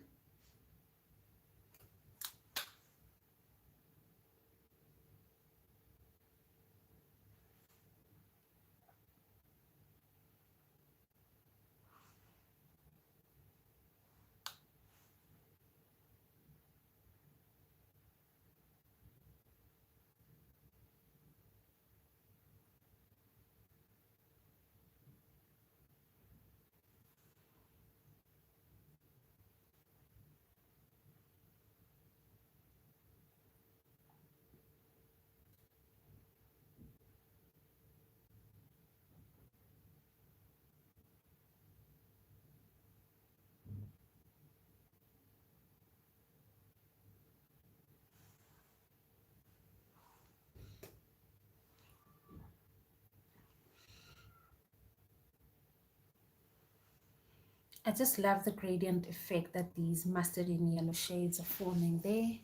I just love the gradient effect that these mustard and yellow shades are forming there.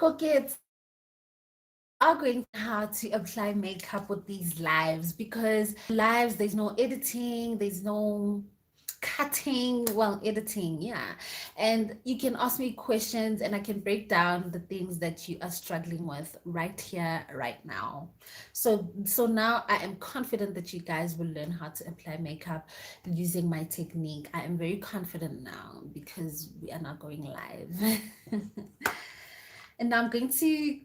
Coquettes, we are going to how to apply makeup with these lives, because lives, there's no editing, there's no cutting, well, editing, yeah. And you can ask me questions and I can break down the things that you are struggling with right here, right now. So now I am confident that you guys will learn how to apply makeup using my technique. I am very confident now because we are now going live. And now I'm going to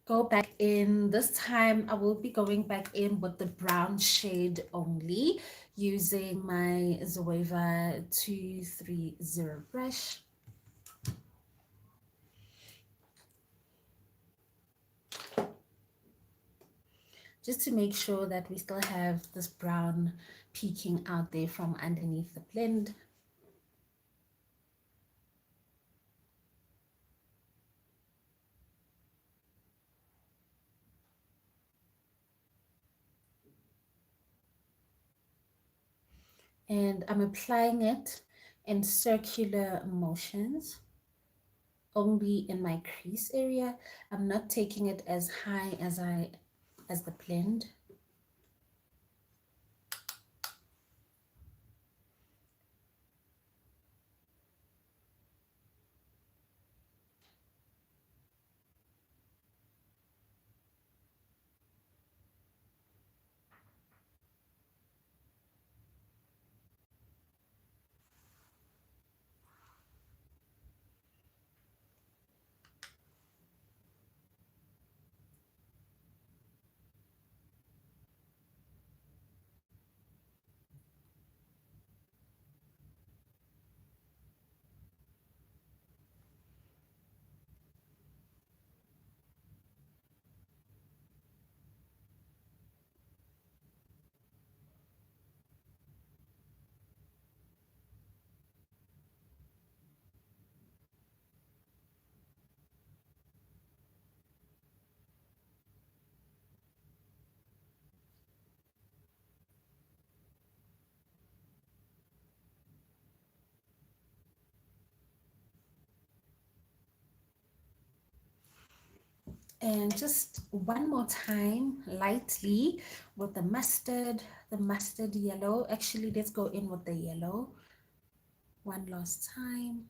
go back in. This time I will be going back in with the brown shade only, using my Zoeva 230 brush, just to make sure that we still have this brown peeking out there from underneath the blend. And I'm applying it in circular motions only in my crease area. I'm not taking it as high as the blend. And just one more time, lightly, with the mustard yellow. Actually, let's go in with the yellow one last time.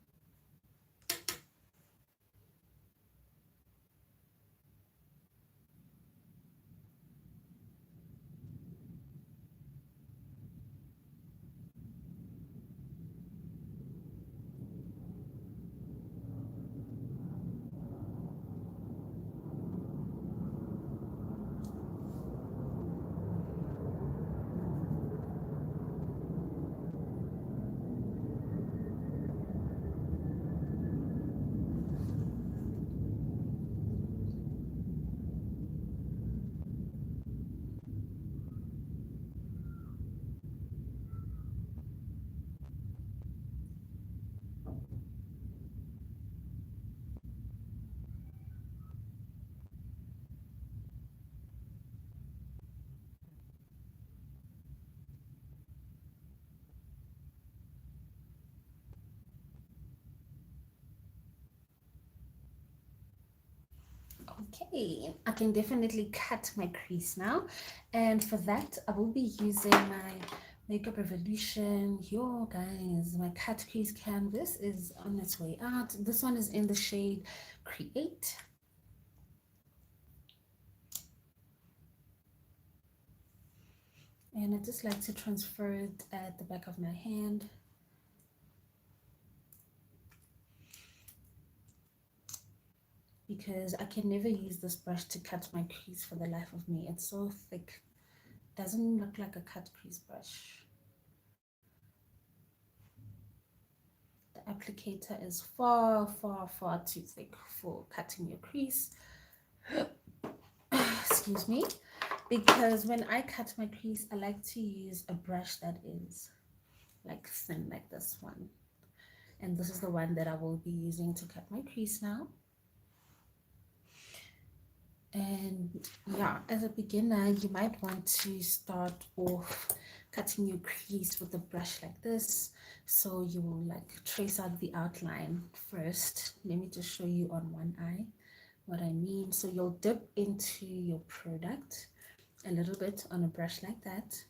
Okay, I can definitely cut my crease now. And for that, I will be using my Makeup Revolution. Yo, guys, my cut crease canvas is on its way out. This one is in the shade Create. And I just like to transfer it at the back of my hand. Because I can never use this brush to cut my crease for the life of me. It's so thick. Doesn't look like a cut crease brush. The applicator is far, far, far too thick for cutting your crease. Excuse me. Because when I cut my crease, I like to use a brush that is like thin, like this one. And this is the one that I will be using to cut my crease now. And yeah, as a beginner, you might want to start off cutting your crease with a brush like this. So you will like trace out the outline first. Let me just show you on one eye. what I mean. So you'll dip into your product a little bit on a brush like that.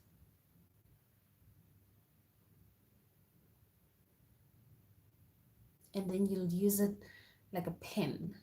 And then you'll use it like a pen.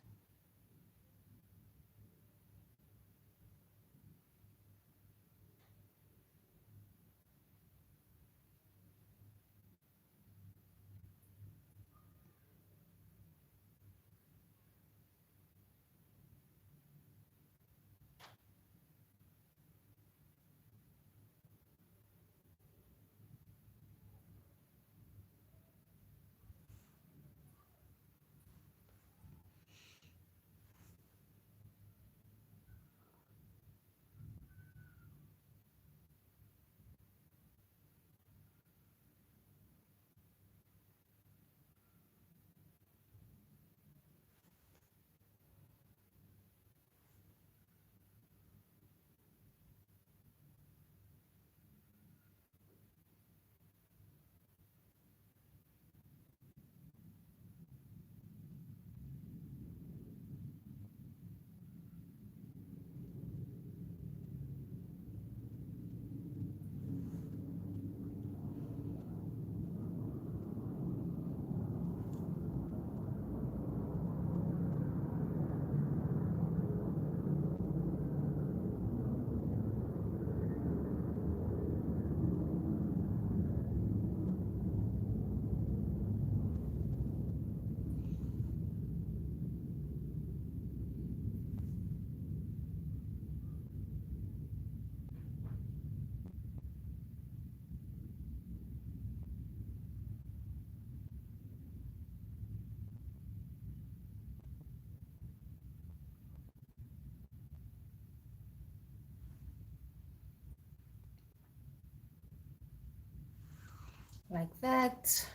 Like that.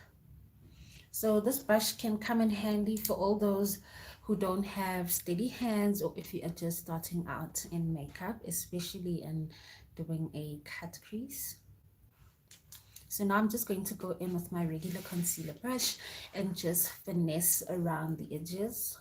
So this brush can come in handy for all those who don't have steady hands, or if you are just starting out in makeup, especially in doing a cut crease. So now I'm just going to go in with my regular concealer brush and just finesse around the edges.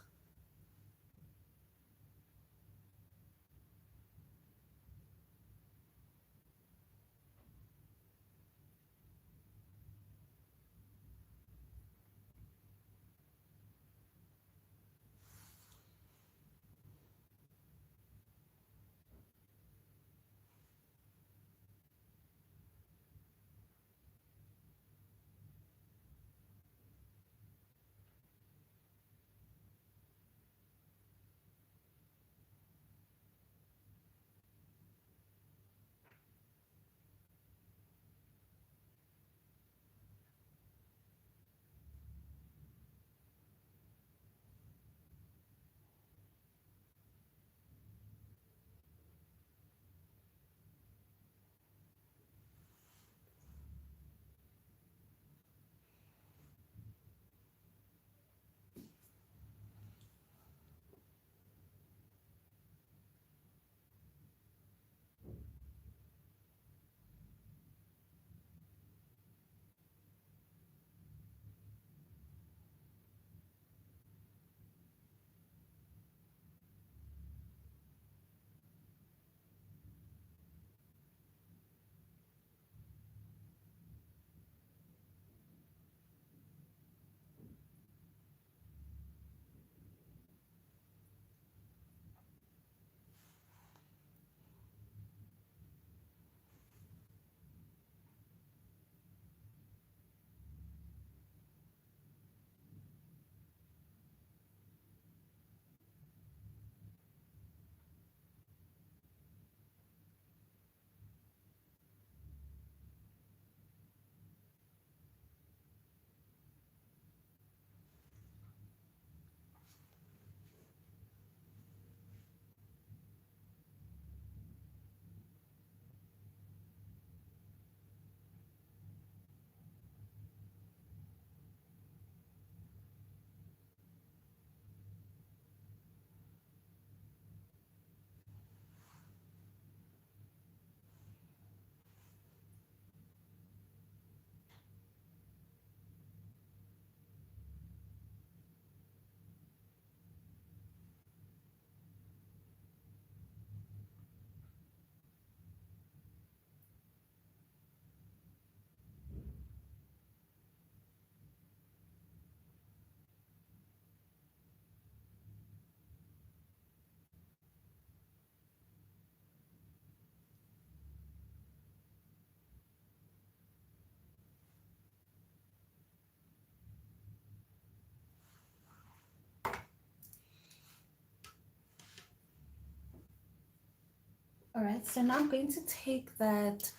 right, so now I'm going to take that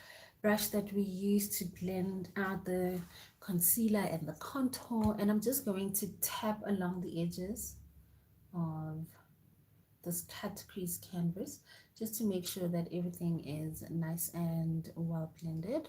brush that we used to blend out the concealer and the contour, and I'm just going to tap along the edges of this cut crease canvas just to make sure that everything is nice and well blended.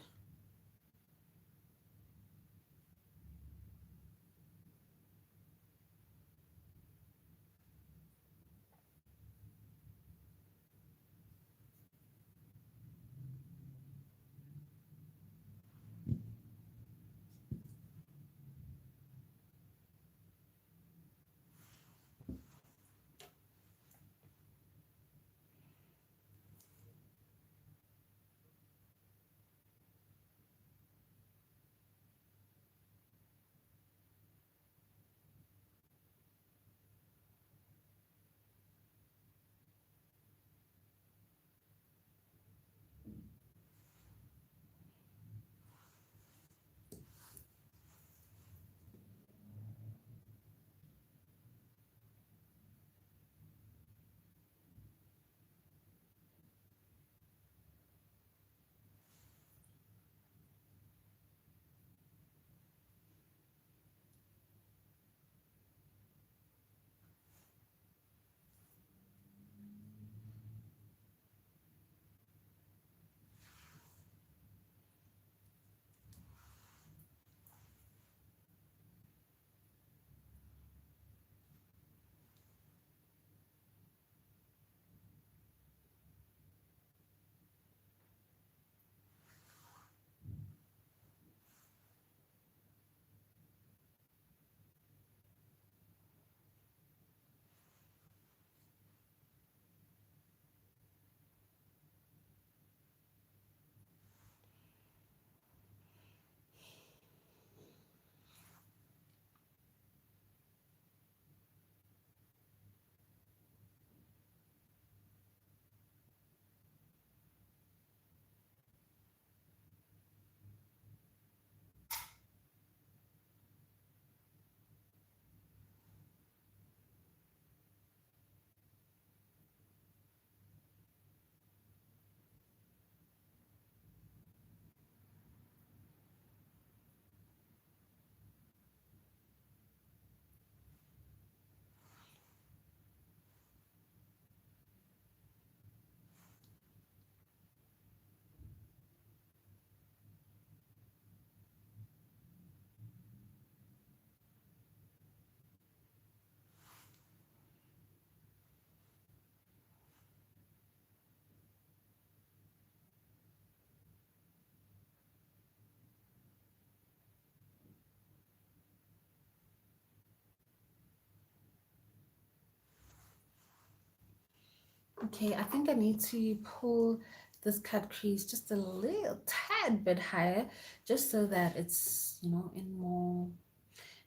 Okay, I think I need to pull this cut crease just a little tad bit higher, just so that it's, in more,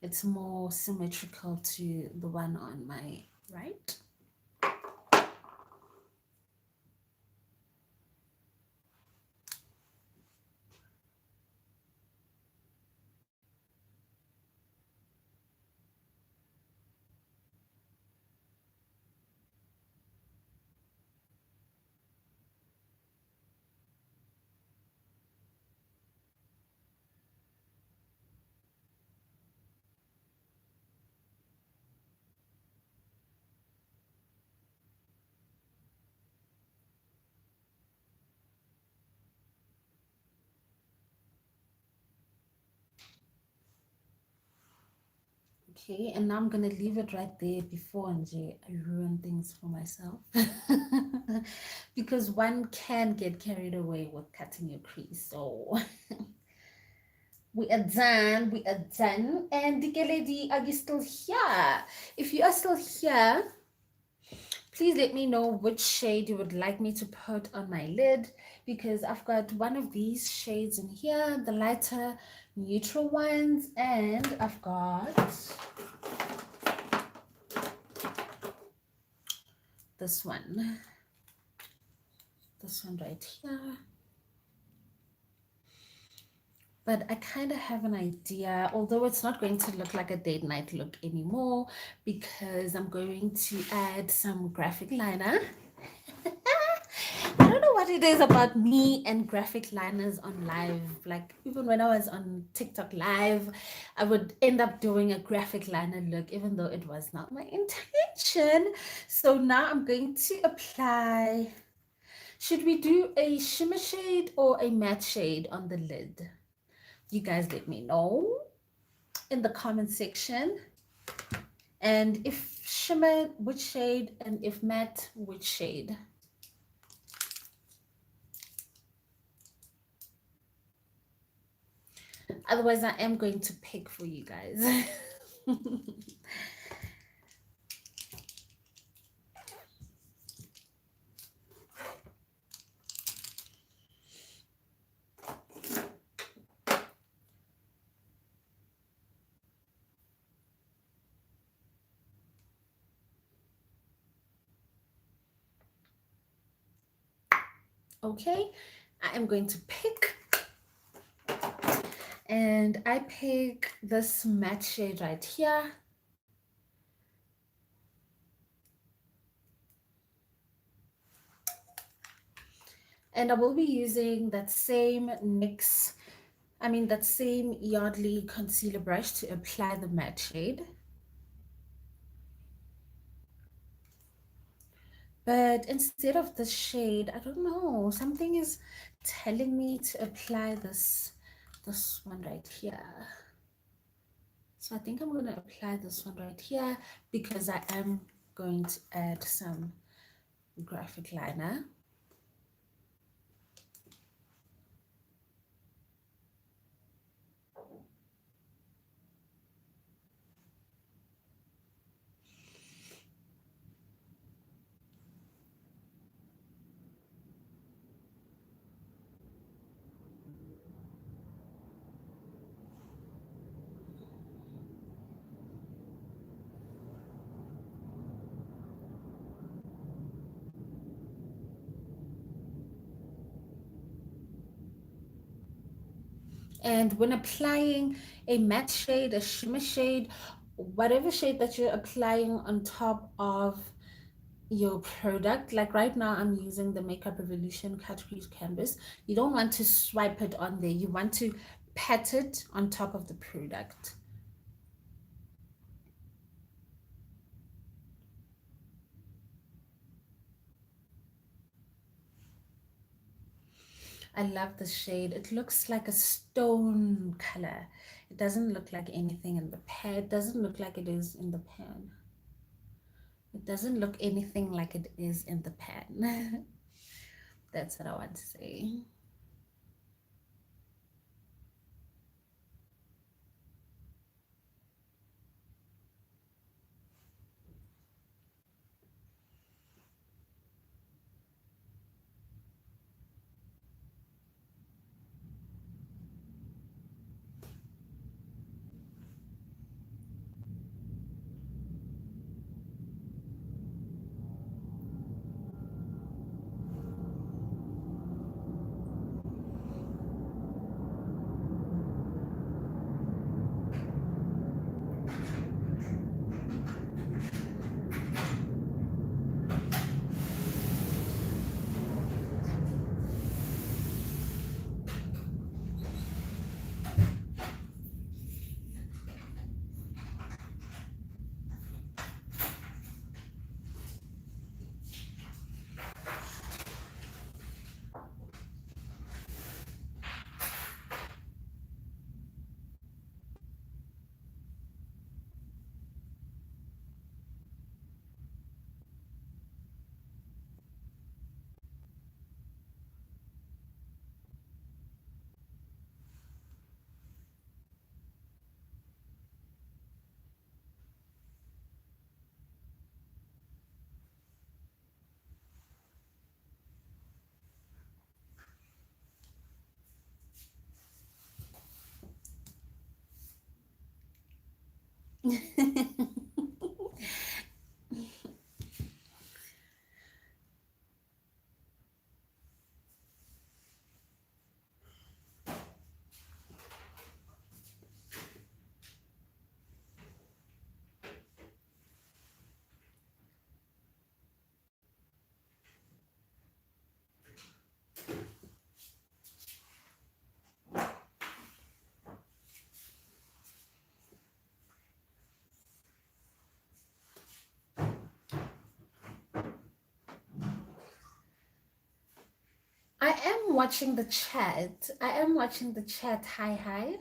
it's more symmetrical to the one on my right. Okay, and now I'm gonna leave it right there before I ruin things for myself. Because one can get carried away with cutting your crease. So we are done, we are done. And the lady, are you still here? If you are still here, please let me know which shade you would like me to put on my lid, because I've got one of these shades in here, the lighter neutral ones, and I've got this one. This one right here. But I kind of have an idea, although it's not going to look like a date night look anymore, because I'm going to add some graphic liner. I don't know what it is about me and graphic liners on live. Like, even when I was on TikTok live, I would end up doing a graphic liner look, even though it was not my intention. So now I'm going to apply. Should we do a shimmer shade or a matte shade on the lid? You guys let me know in the comment section. And if shimmer, which shade? And if matte, which shade? Otherwise, I am going to pick for you guys. Okay, I am going to pick. And I pick this matte shade right here. And I will be using that same that same Yardley concealer brush to apply the matte shade. But instead of this shade, I don't know, something is telling me to apply this one right here. So I think I'm going to apply this one right here because I am going to add some graphic liner. And when applying a matte shade, a shimmer shade, whatever shade that you're applying on top of your product, like right now I'm using the Makeup Revolution Cut Crease canvas, you don't want to swipe it on there. You want to pat it on top of the product. I love the shade. It looks like a stone color. It doesn't look like anything in the pan. It doesn't look like it is in the pan. It doesn't look anything like it is in the pan. That's what I want to say. I am watching the chat. I am watching the chat. Hi, hi.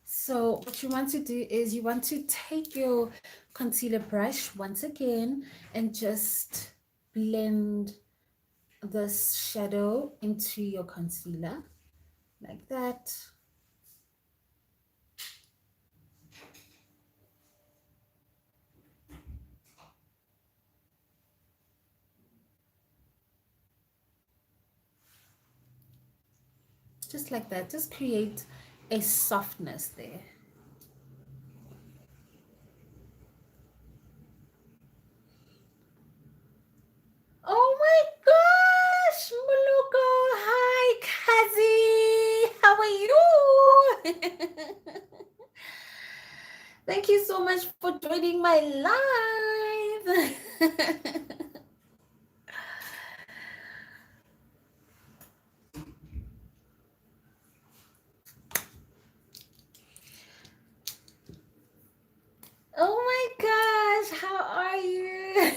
So what you want to do is you want to take your concealer brush once again and just blend this shadow into your concealer like that. Just like that. Just create a softness there. Oh my gosh, Muluko. Hi, Kazi. How are you? Thank you so much for joining my live. Oh my gosh, how are you?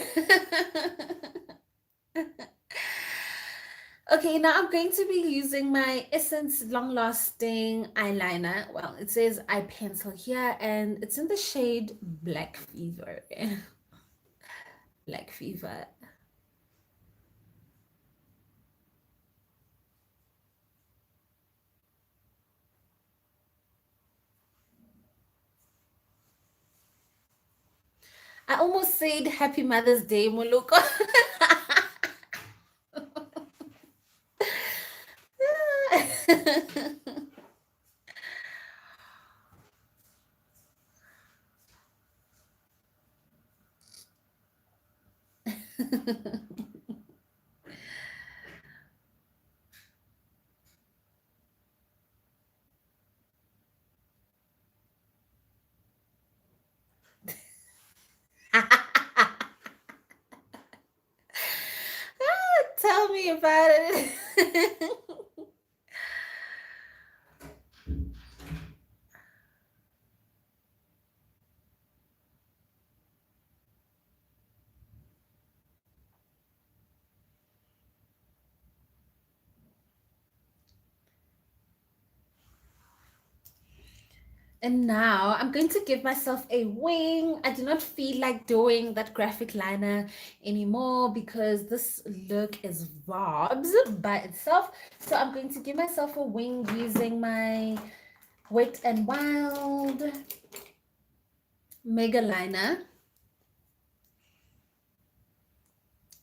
Okay, now I'm going to be using my Essence Long Lasting Eyeliner. Well, it says eye pencil here, and it's in the shade Black Fever. Black Fever. I almost said Happy Mother's Day, Moluko. Tell me about it. And now I'm going to give myself a wing. I do not feel like doing that graphic liner anymore because this look is vibes by itself. So I'm going to give myself a wing using my Wet and Wild Mega Liner.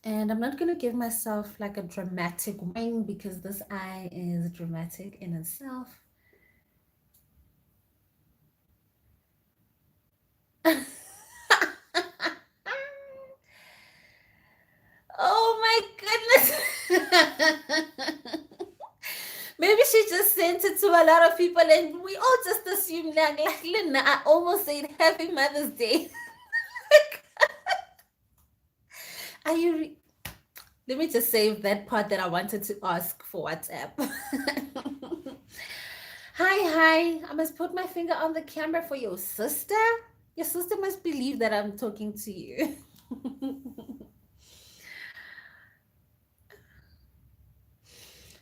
And I'm not going to give myself like a dramatic wing because this eye is dramatic in itself. Oh my goodness. Maybe she just sent it to a lot of people and we all just assumed like Lina, I almost said Happy Mother's Day. Are you Let me just save that part that I wanted to ask for WhatsApp. Hi. I must put my finger on the camera for your sister. Your sister must believe that I'm talking to you.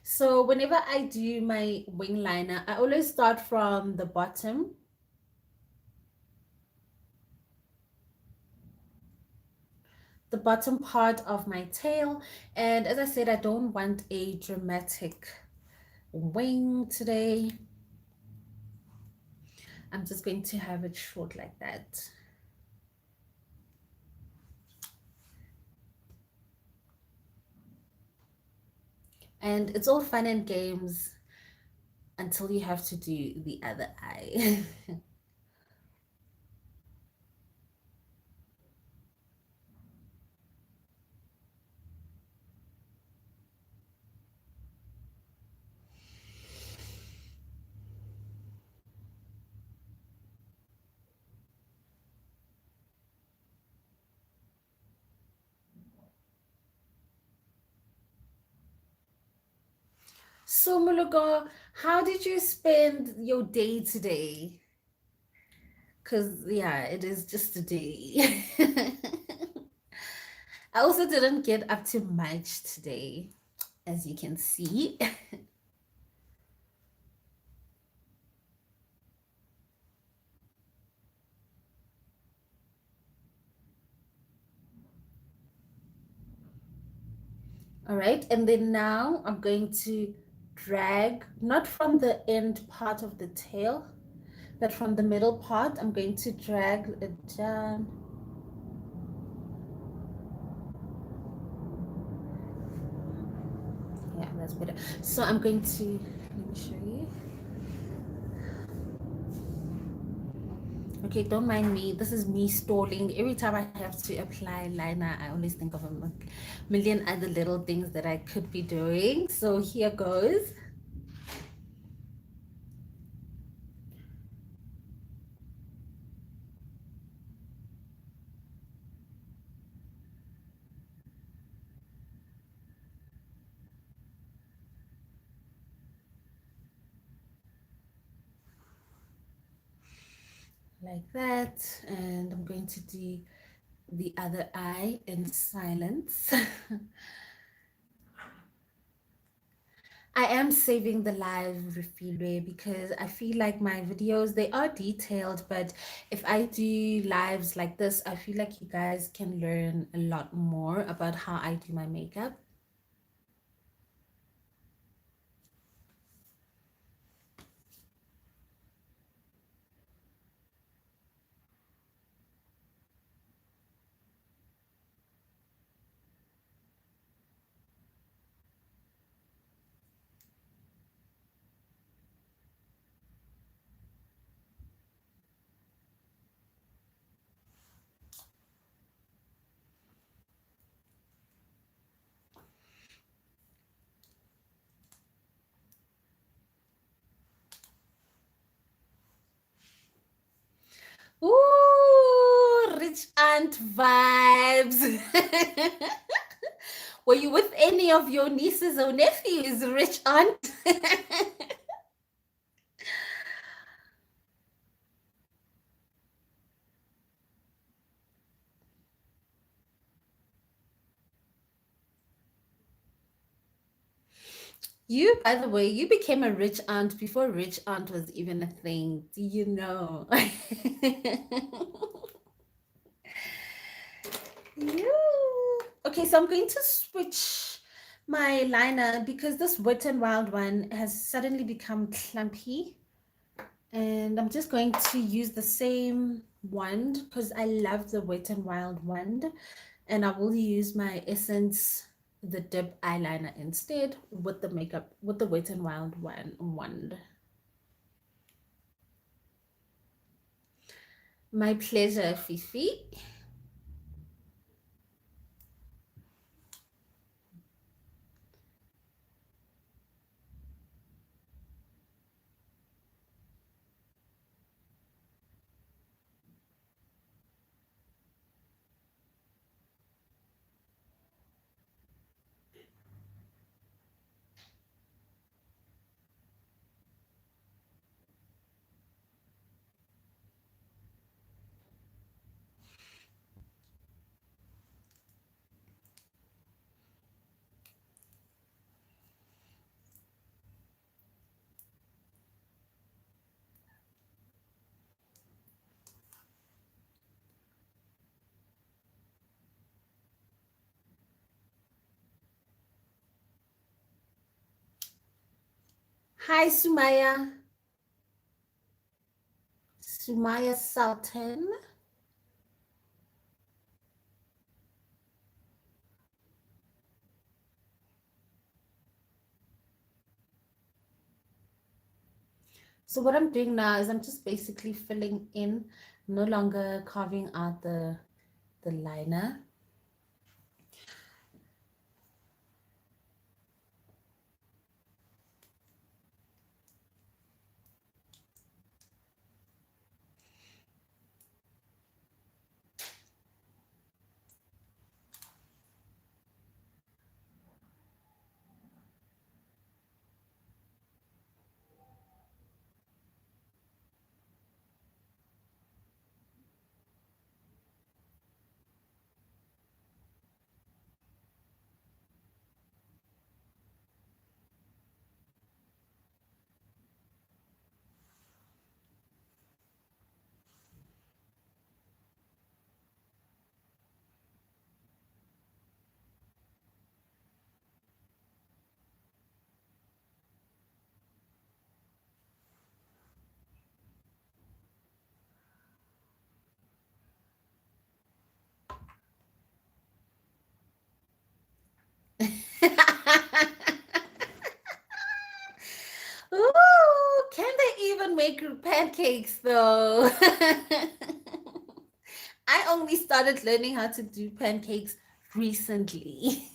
So whenever I do my wing liner, I always start from the bottom part of my tail. And as I said, I don't want a dramatic wing today. I'm just going to have it short like that. And it's all fun and games until you have to do the other eye. So Mulugo, how did you spend your day today? Because yeah, it is just a day. I also didn't get up to much today, as you can see. All right, and then now I'm going to drag, not from the end part of the tail, but from the middle part. I'm going to drag it down. Yeah, that's better. So I'm going to, let me show you. Okay, don't mind me. This is me stalling. Every time I have to apply liner, I always think of a million other little things that I could be doing. So here goes. Like that. And I'm going to do the other eye in silence. I am saving the live refilwe because I feel like my videos, they are detailed, but if I do lives like this, I feel like you guys can learn a lot more about how I do my makeup. Ooh, rich aunt vibes. Were you with any of your nieces or nephews, rich aunt? You, by the way, you became a rich aunt before rich aunt was even a thing. Do you know? You. Okay, so I'm going to switch my liner because this Wet and Wild one has suddenly become clumpy. And I'm just going to use the same wand because I love the Wet and Wild wand. And I will use my Essence, the dip eyeliner instead with the makeup, with the Wet and Wild wand. My pleasure, Fifi. Hi, Sumaya. Sumaya Sultan. So what I'm doing now is I'm just basically filling in, no longer carving out the liner. Ooh, can they even make pancakes though? I only started learning how to do pancakes recently.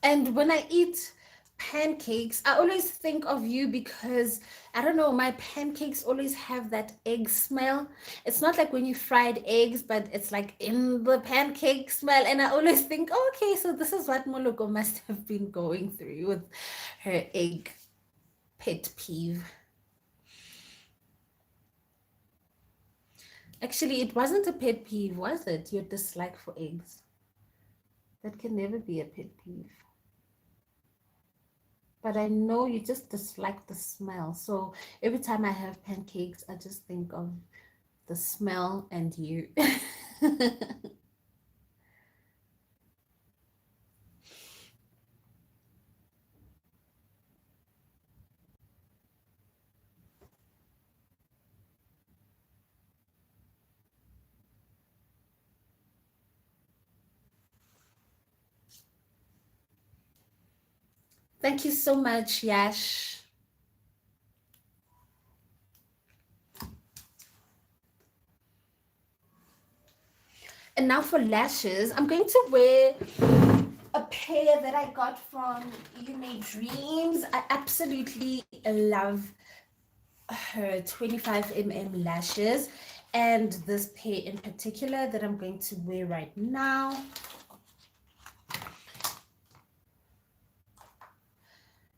And when I eat pancakes, I always think of you because I don't know, my pancakes always have that egg smell. It's not like when you fried eggs, but it's like in the pancake smell. And I always think, oh, okay, so this is what Moloko must have been going through with her egg pet peeve. Actually, it wasn't a pet peeve, was it? Your dislike for eggs. That can never be a pet peeve. But I know you just dislike the smell. So every time I have pancakes, I just think of the smell and you. Thank you so much, Yash. And now for lashes, I'm going to wear a pair that I got from You Made Dreams. I absolutely love her 25 lashes, and this pair in particular that I'm going to wear right now.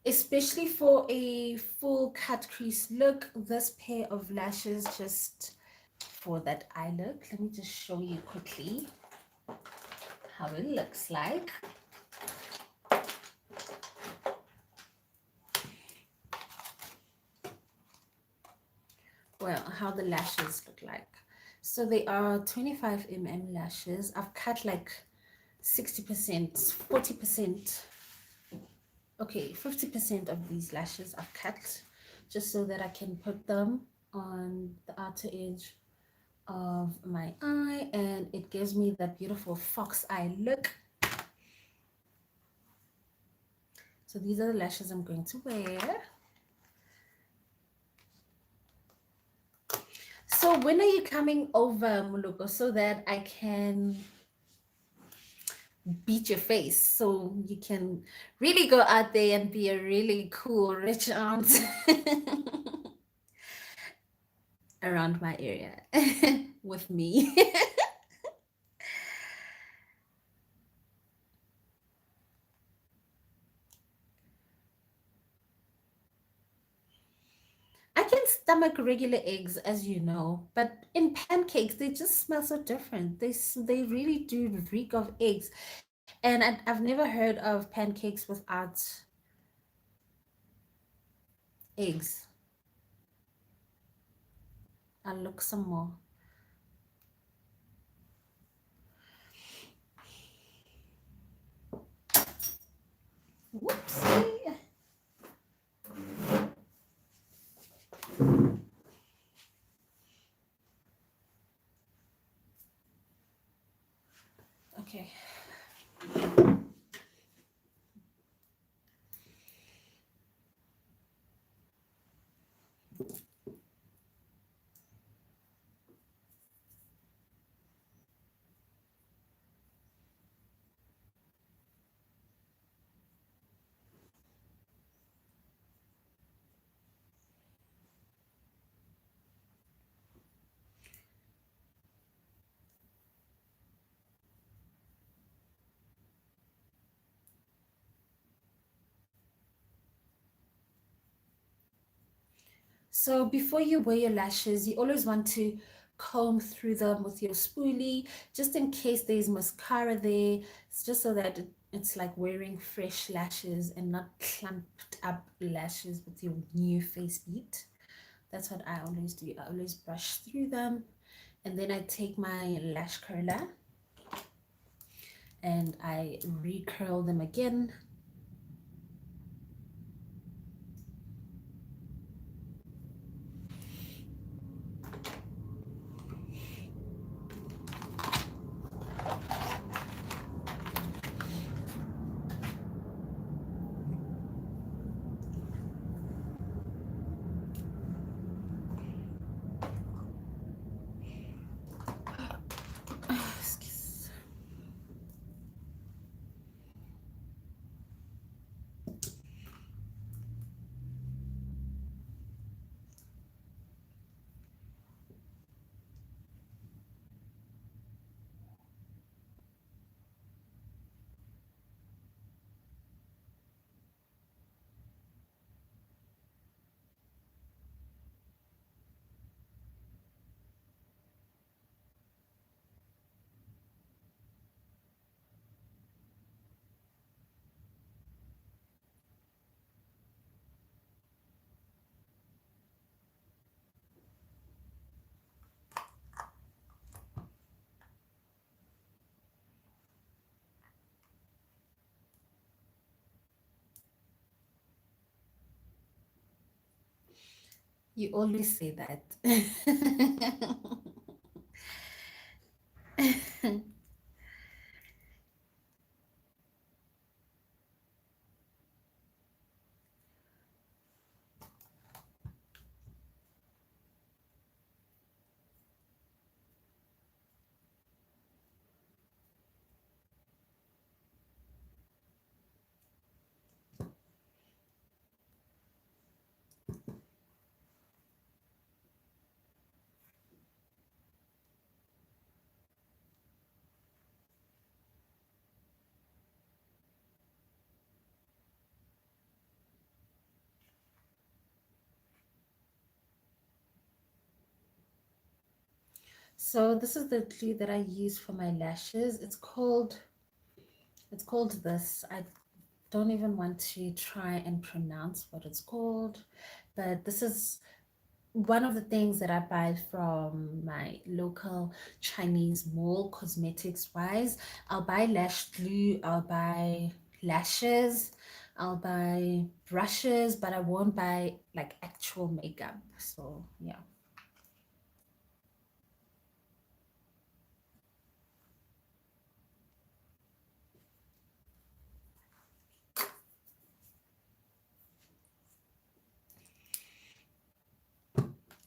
Especially for a full cut crease look, this pair of lashes just for that eye look. Let me just show you quickly how it looks like. Well, how the lashes look like. So they are 25 lashes. I've cut like 60%, 40%. Okay, 50% of these lashes I've cut just so that I can put them on the outer edge of my eye, and it gives me that beautiful fox eye look. So these are the lashes I'm going to wear. So when are you coming over, Muluko, so that I can beat your face, so you can really go out there and be a really cool rich aunt around my area with me? I can stomach regular eggs, as you know, but in pancakes, they just smell so different. They really do reek of eggs. And I've never heard of pancakes without eggs. I'll look some more. Whoopsie. Okay. So before you wear your lashes, you always want to comb through them with your spoolie, just in case there's mascara there. It's just so that it's like wearing fresh lashes and not clumped up lashes with your new face beat. That's what I always do. I always brush through them, and then I take my lash curler and I recurl them again. Excuse. You always say that. So this is the glue that I use for my lashes. It's called this. I don't even want to try and pronounce what it's called, but this is one of the things that I buy from my local Chinese mall, cosmetics wise. I'll buy lash glue, I'll buy lashes, I'll buy brushes, but I won't buy like actual makeup. So yeah.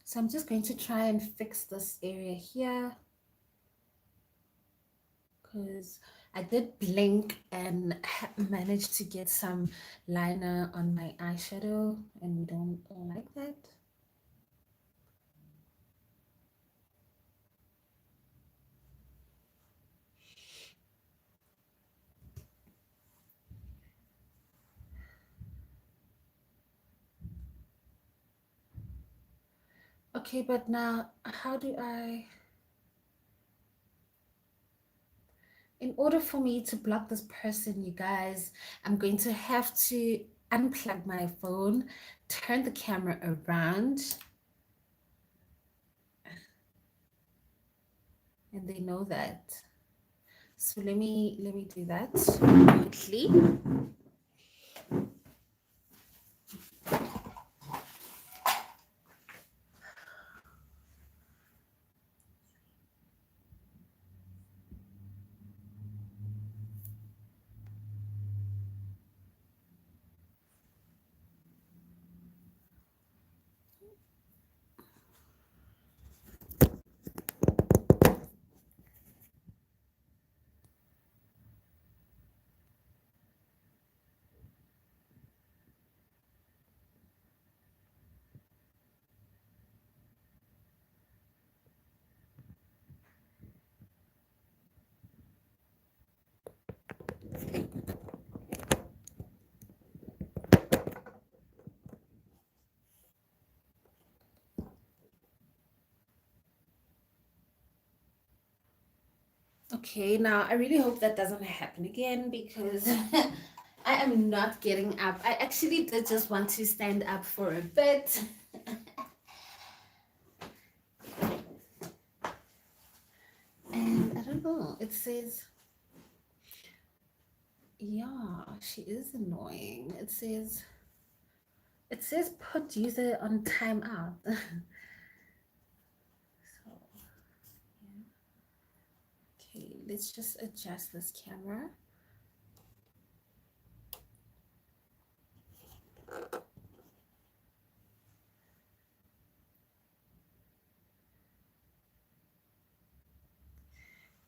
So I'm just going to try and fix this area here because I did blink and managed to get some liner on my eyeshadow, and we don't like that. Okay, but now how do I, in order for me to block this person, you guys, I'm going to have to unplug my phone, turn the camera around, and they know that. So let me do that quickly. Okay, now I really hope that doesn't happen again because I am not getting up. I actually did just want to stand up for a bit. And I don't know, it says, yeah, she is annoying. It says put user on timeout. So, yeah. Okay, let's just adjust this camera.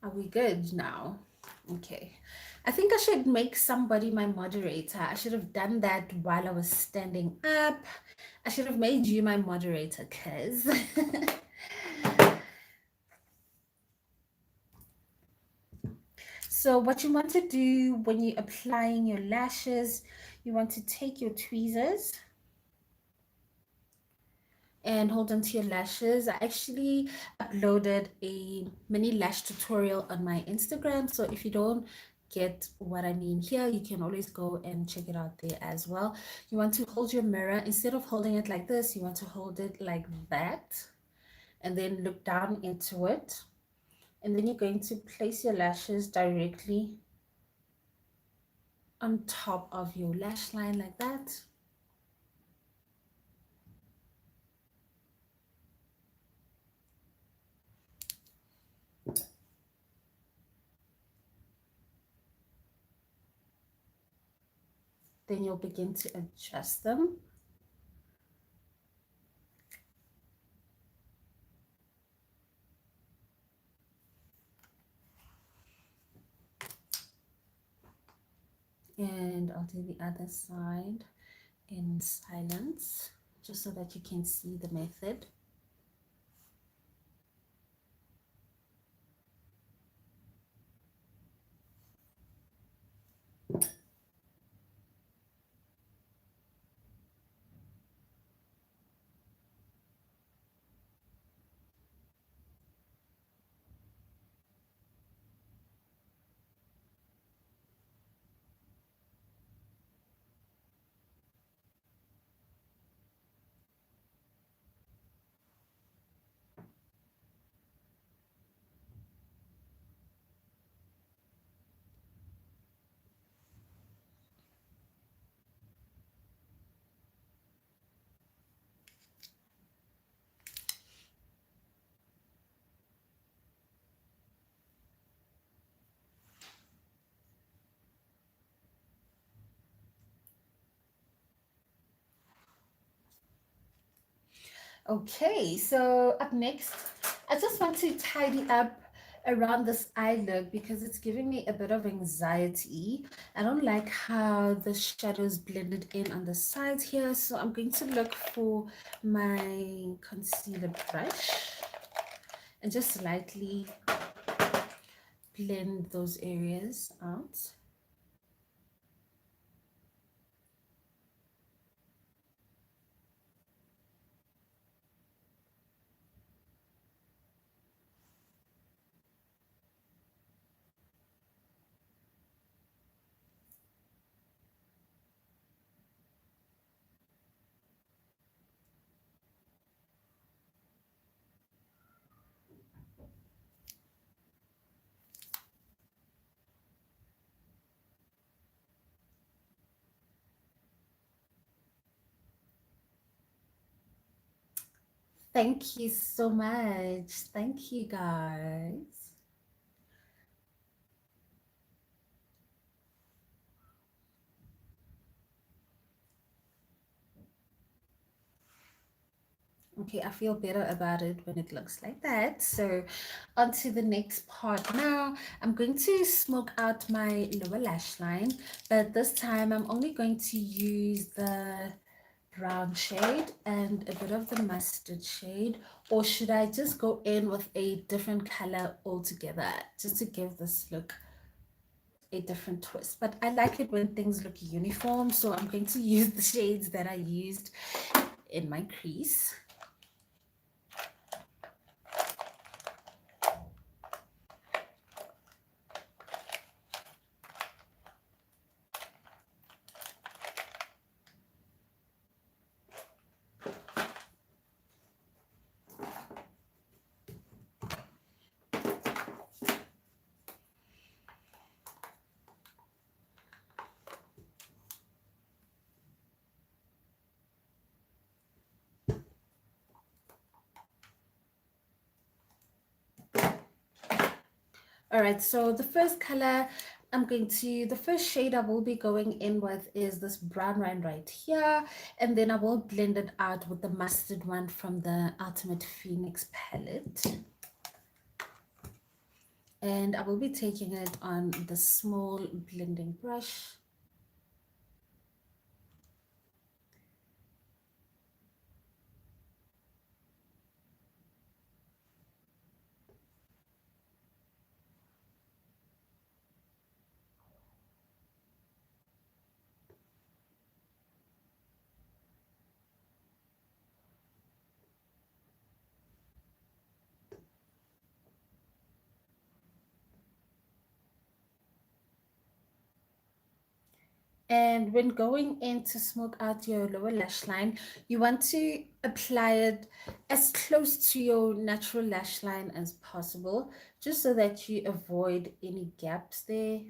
Are we good now? Okay. I think I should make somebody my moderator. I should have done that while I was standing up. I should have made you my moderator, cuz. So what you want to do when you're applying your lashes, you want to take your tweezers and hold on to your lashes. I actually uploaded a mini lash tutorial on my Instagram. So if you don't get what I mean here, you can always go and check it out there as well. You want to hold your mirror. Instead of holding it like this, you want to hold it like that and then look down into it. And then you're going to place your lashes directly on top of your lash line like that. Then you'll begin to adjust them. And I'll do the other side in silence, just so that you can see the method. Okay, so up next, I just want to tidy up around this eye look because it's giving me a bit of anxiety. I don't like how the shadows blended in on the sides here, so I'm going to look for my concealer brush and just lightly blend those areas out. Thank you so much. Thank you guys. Okay, I feel better about it when it looks like that. So on to the next part now. I'm going to smoke out my lower lash line, but this time I'm only going to use the brown shade and a bit of the mustard shade, or should I just go in with a different color altogether just to give this look a different twist? But I like it when things look uniform, so I'm going to use the shades that I used in my crease. All right, so the first color the first shade I will be going in with is this brown one right here. And then I will blend it out with the mustard one from the Ultimate Phoenix palette. And I will be taking it on the small blending brush. And when going in to smoke out your lower lash line, you want to apply it as close to your natural lash line as possible, just so that you avoid any gaps there.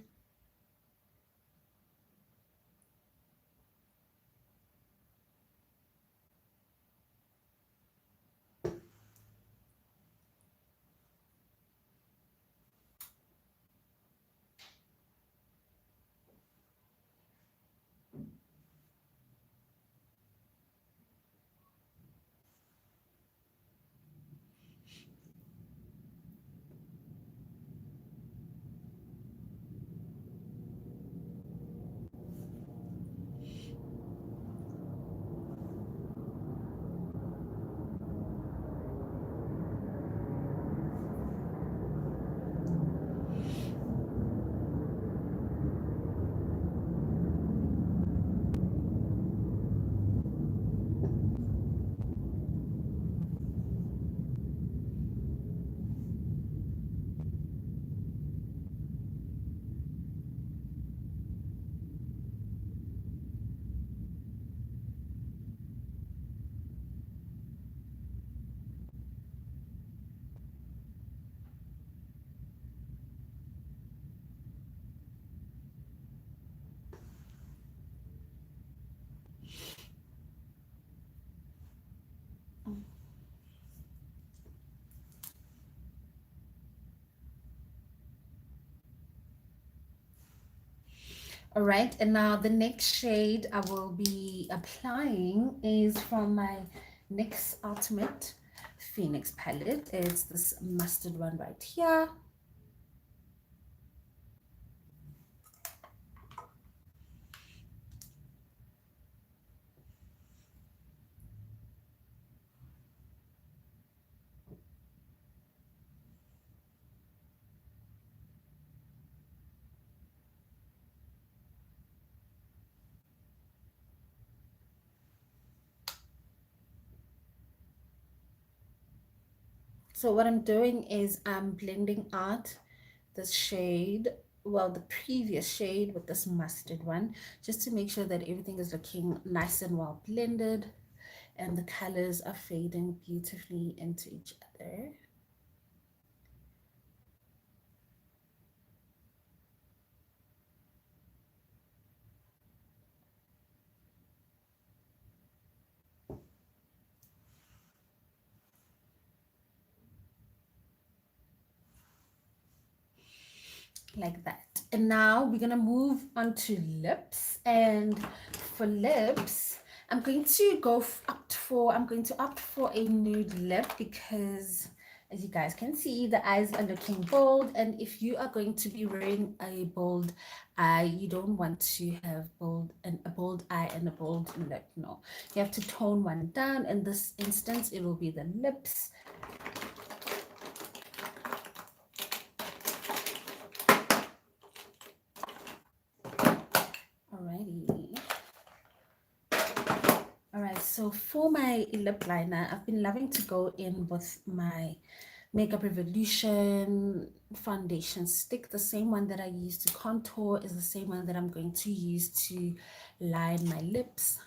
All right, and now the next shade I will be applying is from my NYX Ultimate Phoenix palette. It's this mustard one right here. So what I'm doing is I'm blending out this shade, well, the previous shade with this mustard one, just to make sure that everything is looking nice and well blended and the colors are fading beautifully into each other. Like that. And now we're gonna move on to lips. And for lips, I'm going to I'm going to opt for a nude lip because as you guys can see, the eyes are looking bold. And if you are going to be wearing a bold eye, you don't want to have a bold eye and a bold lip. No, you have to tone one down. In this instance, it will be the lips. Alrighty. All right, so for my lip liner, I've been loving to go in with my Makeup Revolution foundation stick. The same one that I use to contour is the same one that I'm going to use to line my lips.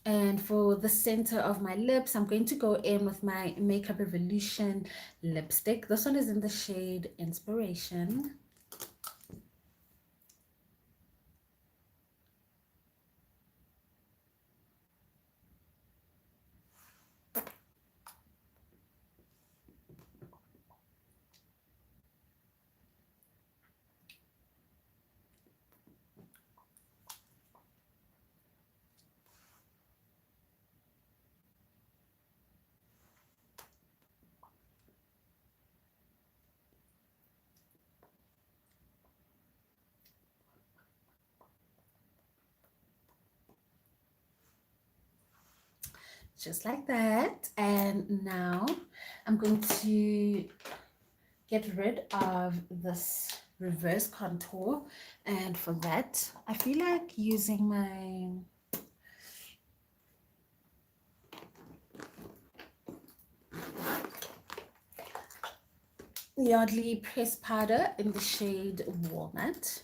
And for the center of my lips, I'm going to go in with my Makeup Revolution lipstick. This one is in the shade Inspiration. Just like that. And now I'm going to get rid of this reverse contour, and for that I feel like using my Yardley pressed powder in the shade Walnut.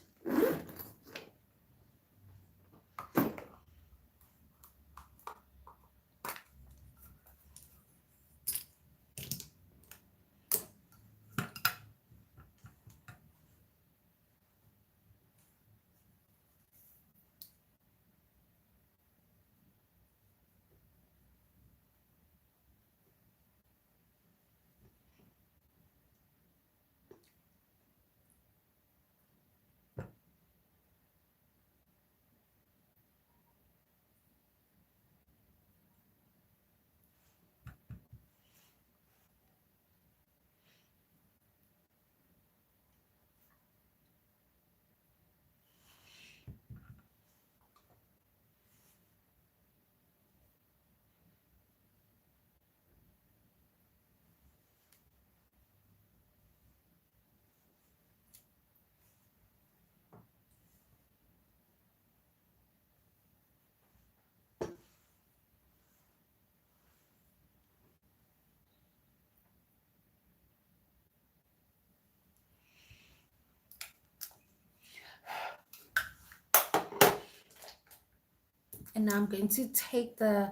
And now I'm going to take the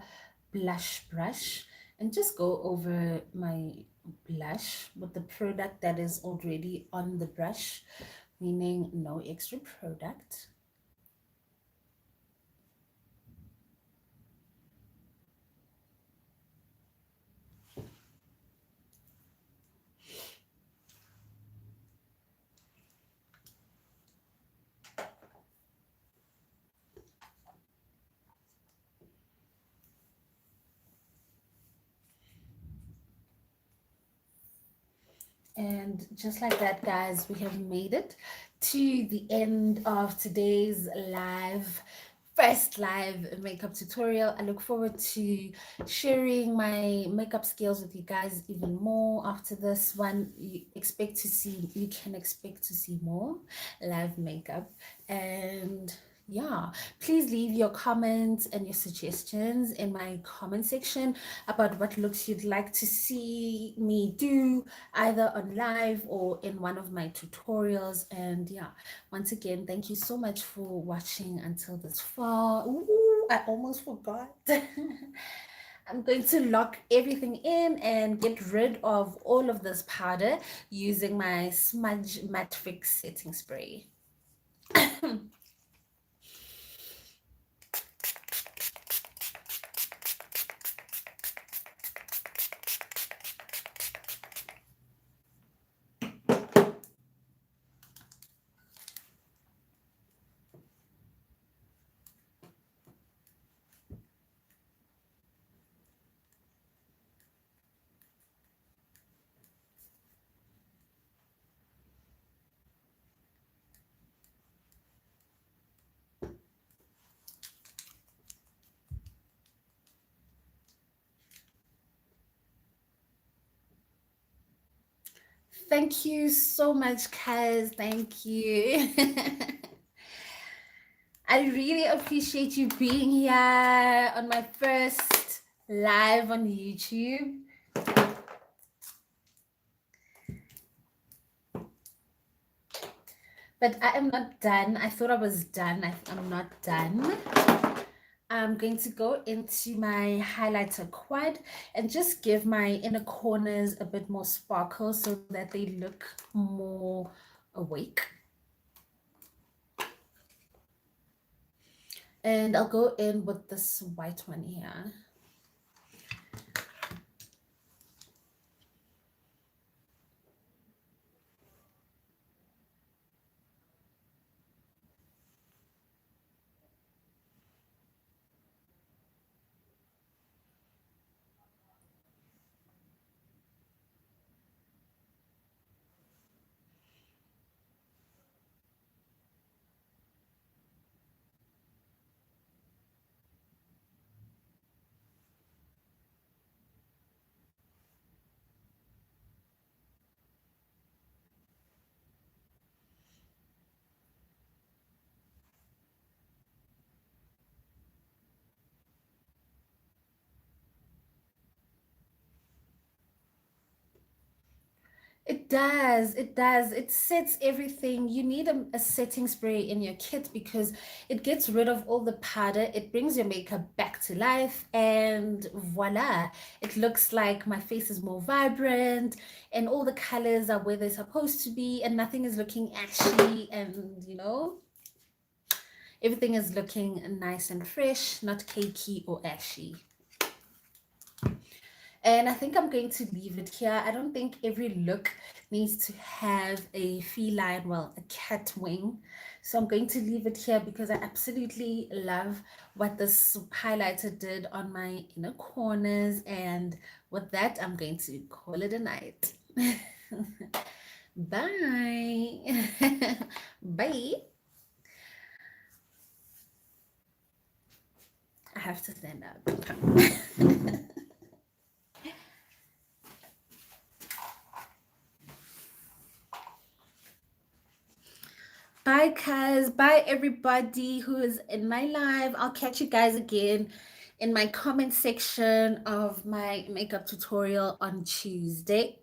blush brush and just go over my blush with the product that is already on the brush, meaning no extra product. And just like that, guys, we have made it to the end of today's first live makeup tutorial. I look forward to sharing my makeup skills with you guys even more after this one. You can expect to see more live makeup. And yeah, please leave your comments and your suggestions in my comment section about what looks you'd like to see me do either on live or in one of my tutorials. And yeah, once again, thank you so much for watching until this far. Ooh, I almost forgot. I'm going to lock everything in and get rid of all of this powder using my Smudge Matte Fix setting spray. Thank you so much, Kaz. Thank you. I really appreciate you being here on my first live on YouTube. But I am not done. I thought I was done. I'm not done. I'm going to go into my highlighter quad and just give my inner corners a bit more sparkle so that they look more awake. And I'll go in with this white one here. It does. It does. It sets everything. You need a setting spray in your kit because it gets rid of all the powder. It brings your makeup back to life, and voila, it looks like my face is more vibrant and all the colors are where they're supposed to be, and nothing is looking ashy, and everything is looking nice and fresh, not cakey or ashy. And I think I'm going to leave it here. I don't think every look needs to have a feline, well, a cat wing. So I'm going to leave it here because I absolutely love what this highlighter did on my inner corners. And with that, I'm going to call it a night. Bye. Bye. I have to stand up. Bye, guys. Bye, everybody who is in my live. I'll catch you guys again in my comment section of my makeup tutorial on Tuesday.